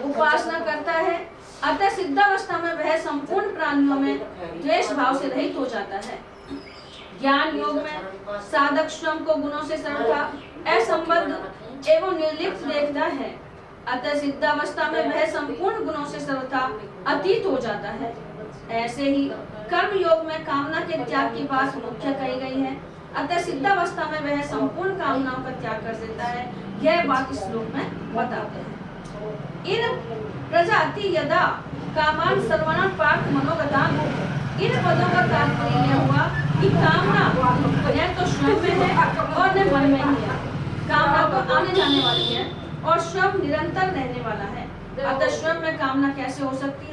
उपासना करता है। अतः सिद्धावस्था में वह संपूर्ण प्राणियों में द्वेष भाव से रहित हो जाता है। ज्ञान योग में साधक स्वयं को गुणों से सर्वथा असंबद्ध एवं निर्लिप्त देखता है। अतः सिद्धावस्था में वह संपूर्ण गुणों से सर्वथा अतीत हो जाता है। ऐसे ही कर्म योग में कामना के त्याग की बात मुख्य कही गई है। अतः सिद्धावस्था में वह संपूर्ण कामनाओं का त्याग कर देता है। यह बात इस श्लोक में बताते हैं। इन प्रजाति यदा कामान सर्वणां पार्थ मनोगतान्, इन पदों का तात्पर्य यह हुआ कि कामना न तो स्वयं में है और न मन में ही है। कामना तो आने जाने वाली है और स्वयं निरंतर रहने वाला है। अतः स्वयं में कामना कैसे हो सकती है?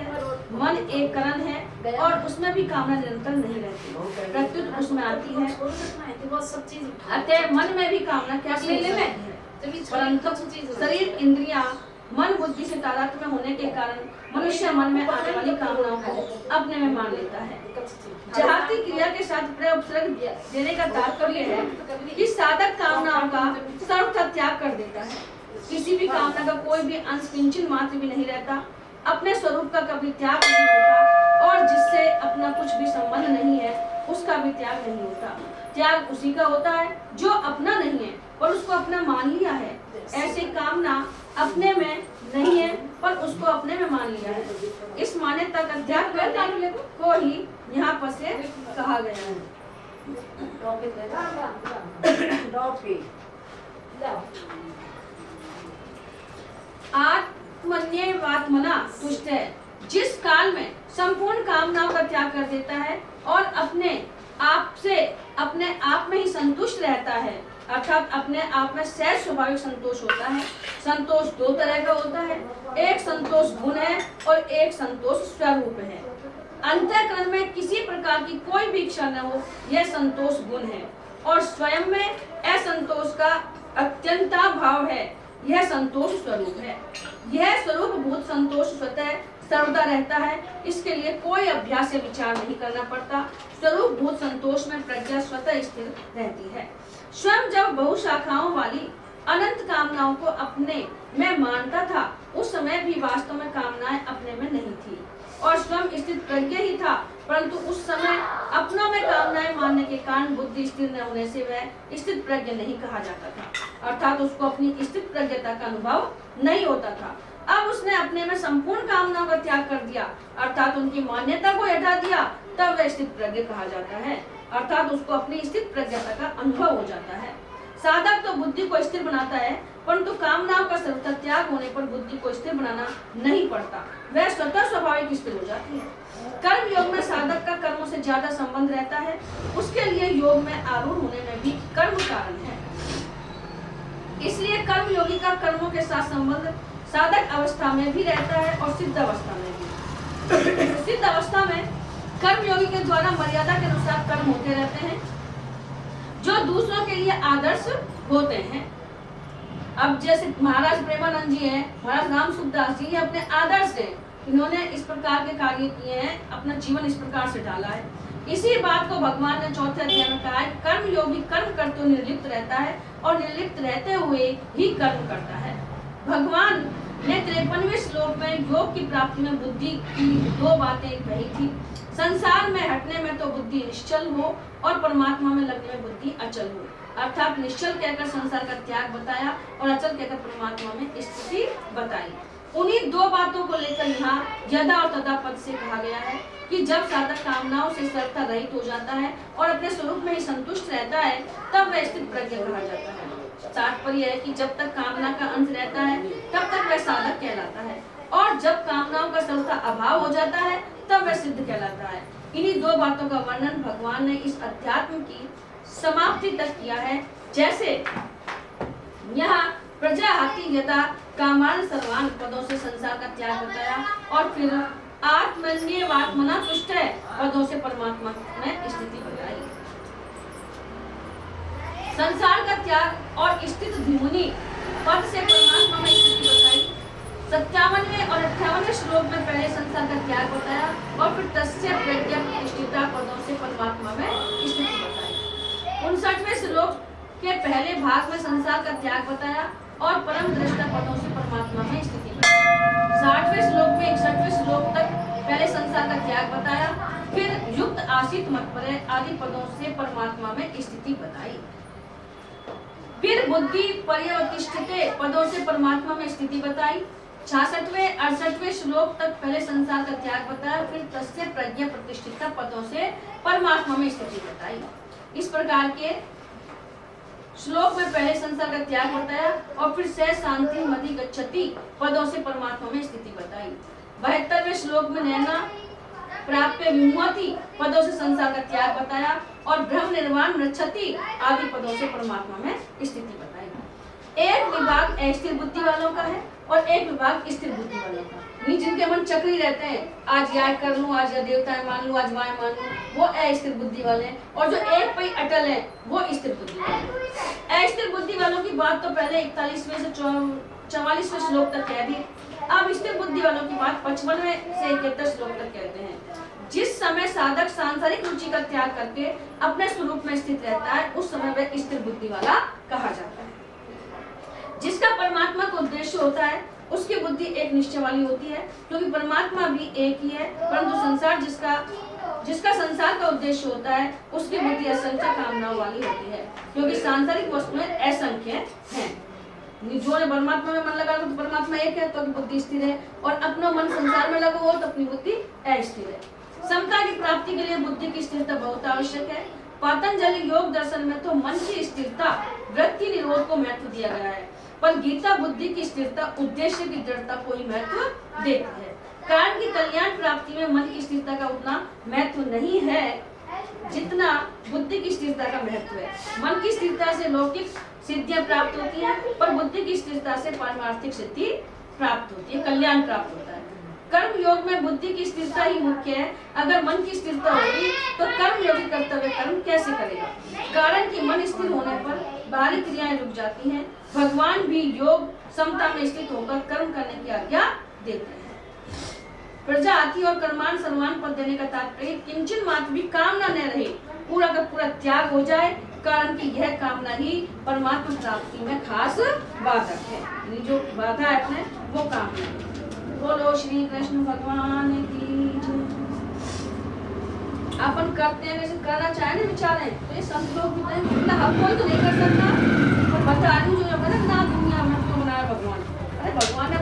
मन एक करण है और उसमें भी कामना निरंतर नहीं रहती, प्रत्युत उसमें आती है। अतः मन में भी कामना कैसे हो सकती है? परंतु शरीर, इंद्रियां, मन बुद्धि से तादात्म्य होने के कारण मनुष्य मन में आने वाली कामनाओं को अपने में मान लेता है। चाहती क्रिया के साथ प्रयोग देने का तात्पर्य है कि साधक कामनाओं का सर्वथा त्याग कर देता है। किसी भी कामना का कोई भी अंश किंचन मात्र भी नहीं रहता, अपने स्वरूप का कभी त्याग नहीं होता और जिससे अपना कुछ भी संबंध नहीं है उसका भी त्याग नहीं होता। त्याग उसी का होता है जो अपना नहीं है पर उसको अपना मान लिया है। ऐसी कामना अपने में नहीं है पर उसको अपने में मान लिया है। इस मान्यता का त्याग करने को ही यहाँ पर से कहा गया है। आत्मन्येवात्मना तुष्ट है, जिस काल में संपूर्ण कामनाओं का त्याग कर देता है और अपने आप में ही संतुष्ट रहता है, अर्थात अपने आप में सहज स्वाभाविक संतोष होता है। संतोष दो तरह का होता है, एक संतोष गुण है और एक संतोष स्वरूप है। अंतःकरण में किसी प्रकार की कोई भी इच्छा न हो, यह संतोष गुण है और स्वयं में असंतोष का अत्यंता भाव है, यह संतोष स्वरूप है। यह स्वरूप भूत संतोष स्वतः सर्वदा रहता है, इसके लिए कोई अभ्यास या विचार नहीं करना पड़ता। स्वरूप भूत संतोष में प्रज्ञा स्वतः स्थिर रहती है। स्वयं जब बहुशाखाओं वाली अनंत कामनाओं को अपने में मानता था, उस समय भी वास्तव में कामनाएं अपने में नहीं थी और स्वयं स्थित प्रज्ञ ही था, परंतु उस समय अपनों में कामनाएं मानने के कारण बुद्धि स्थिर न होने से वह स्थित प्रज्ञ नहीं कहा जाता था, अर्थात उसको अपनी स्थित प्रज्ञता का अनुभव नहीं होता था। अब उसने अपने में संपूर्ण कामनाओं का त्याग कर दिया, अर्थात उनकी मान्यता को हटा दिया, तब वह स्थित प्रज्ञ कहा जाता है, अर्थात उसको अपनी स्थित प्रज्ञता का अनुभव हो जाता है। साधक तो बुद्धि को स्थिर बनाता है, परंतु कामनाओं का सर्वथा त्याग होने पर बुद्धि को स्थिर बनाना नहीं पड़ता, वह स्वतः स्वाभाविक स्थिर हो जाती है। कर्म योग में साधक का कर्मों से ज्यादा संबंध रहता है, उसके लिए योग में आरूढ़ होने में भी कर्म कारण है। इसलिए कर्म योगी का कर्मों के साथ संबंध साधक अवस्था में भी रहता है और सिद्ध अवस्था में भी। सिद्ध अवस्था में कर्म योगी के द्वारा मर्यादा के अनुसार कर्म होते रहते हैं, जो दूसरों के लिए आदर्श होते हैं। अब जैसे महाराज प्रेमानंद जी हैं, महाराज राम सुखदास जी, अपने आदर्श हैं, इन्होंने इस प्रकार के कार्य किए हैं, अपना जीवन इस प्रकार से डाला है। इसी बात को भगवान ने चौथे अध्याय में कहा है, कर्म योगी कर्म करते हुए निर्लिप्त रहता है और निर्लिप्त रहते हुए ही कर्म करता है। भगवान ने 53वें श्लोक में योग की प्राप्ति में बुद्धि की दो बातें कही थी। संसार में हटने में तो बुद्धि निश्चल हो और परमात्मा में लगने में बुद्धि अचल हो, अर्थात निश्चल कहकर संसार का त्याग बताया और अचल कहकर परमात्मा में स्थिति बताई। उन्हीं दो बातों को लेकर यहाँ यदा और तदा पद से कहा गया है कि जब साधक कामनाओं से सर्वथा रहित हो जाता है और अपने स्वरूप में ही संतुष्ट रहता है, तब वह स्थित प्रज्ञ कहा जाता है। तात्पर्य है कि जब तक कामना का अंत रहता है तब तक वह साधक कहलाता है और जब कामनाओं का सर्वथा अभाव हो जाता है तब वह सिद्ध कहलाता है। इन्हीं दो बातों का वर्णन भगवान ने इस अध्यात्म की समाप्ति तक किया है। जैसे यहाँ प्रजाहाति यदा कामान सर्वान पदों से संसार का त्याग बताया और फिर आत्मन्येवात्मना तुष्ट है पदों से परमात्मा में स्थिति बताई। संसार का त्याग और स्थित धिमुनि पद से परमात्मा में स्थिति बताई। 57वें और 58वें श्लोक में पहले संसार का त्याग बताया और फिर तस्य प्रज्ञा प्रतिष्ठिता पदों से परमात्मा में स्थिति बताई। 59वें श्लोक के पहले भाग में संसार का त्याग बताया और परम दृष्टा पदों से परमात्मा में स्थिति बताई। 60वें श्लोक में 61वें श्लोक तक पहले संसार का त्याग बताया, फिर युक्त आशित मत परे आदि पदों से परमात्मा में स्थिति बताई। फिर बुद्धि पर्यवतिष्ठते पदों से परमात्मा में स्थिति बताई। 66वें 68वें श्लोक तक पहले संसार का त्याग बताया, फिर तस्य प्रज्ञा प्रतिष्ठिता पदों से परमात्मा में स्थिति बताई। इस प्रकार के श्लोक में पहले संसार का त्याग बताया और फिर से शांति मधि गच्छति पदों से परमात्मा में स्थिति बताई। 72वें श्लोक में नैना प्राप्य विमुहति पदों से संसार का त्याग बताया और ब्रह्म निर्वाण मृच्छति आदि पदों से परमात्मा में स्थिति बताई। एक विभाग अस्थिर बुद्धि वालों का है और एक विभाग स्थिर बुद्धि वालों का। नहीं, जिनके मन चक्री रहते हैं, आज यह कर लूं, आज यह देवताएं मान लूं, आज वाय मान लूं, वो अस्थिर बुद्धि वाले हैं। और जो एक पे अटल है वो स्थिर बुद्धि वाले। अस्थिर बुद्धि वालों की बात तो पहले 41वें से 44वें श्लोक तक कह दी। अब स्थिर बुद्धि वालों की बात 55वें से 71 श्लोक तक कहते हैं। जिस समय साधक सांसारिक रुचि का त्याग करके अपने स्वरूप में स्थित रहता है, उस समय वह स्थिर बुद्धि वाला कहा जाता है। जिसका परमात्मा का उद्देश्य होता है उसकी बुद्धि एक निश्चय वाली होती है, क्योंकि परमात्मा भी एक ही है, परंतु संसार जिसका संसार का उद्देश्य होता है उसकी बुद्धि असंख्य कामनाओं वाली होती है, क्योंकि सांसारिक वस्तुएं असंख्य हैं। जो ने परमात्मा में मन लगा तो परमात्मा एक है तो बुद्धि स्थिर है, और अपना मन संसार में लगा हो तो अपनी बुद्धि अस्थिर है। समता की प्राप्ति के लिए बुद्धि की स्थिरता बहुत आवश्यक है। पतंजलि योग दर्शन में तो मन की स्थिरता वृत्ति निरोध को महत्व दिया गया है, पर गीता बुद्धि की स्थिरता उद्देश्य की दृढ़ता को ही महत्व देती है। कारण की कल्याण प्राप्ति में मन की स्थिरता का उतना महत्व नहीं है जितना बुद्धि की स्थिरता का महत्व है। मन की स्थिरता से लौकिक सिद्धियां प्राप्त होती हैं, पर बुद्धि की स्थिरता से पारमार्थिक सिद्धि प्राप्त होती है, कल्याण प्राप्त होता है। कर्म योग में बुद्धि की स्थिरता ही मुख्य है। अगर मन की स्थिरता होगी तो कर्म योगी कर्तव्य कर्म कैसे करेगा? कारण कि मन स्थिर होने पर बाहरी क्रियाएं रुक जाती हैं। भगवान भी योग समता में स्थित होकर कर्म करने की आज्ञा देते हैं। प्रजा आती और कर्मान सर्वान पद देने का तात्पर्य किंचन मात्र भी कामना न रहे, पूरा का पूरा त्याग हो जाए, कारण कि यह कामना ही परमात्मा प्राप्ति में खास बाधक है। जो बाधा है अपने वो कामना है। बोलो श्री कृष्ण भगवान की जय। अपन करते हैं, वैसे करना चाहे ना विचारें तो ये संत लोग भी मतलब हम कोई तो नहीं कर सकता, पर बता रही हूँ जो ना दुनिया में तो बनाया भगवान। अरे भगवान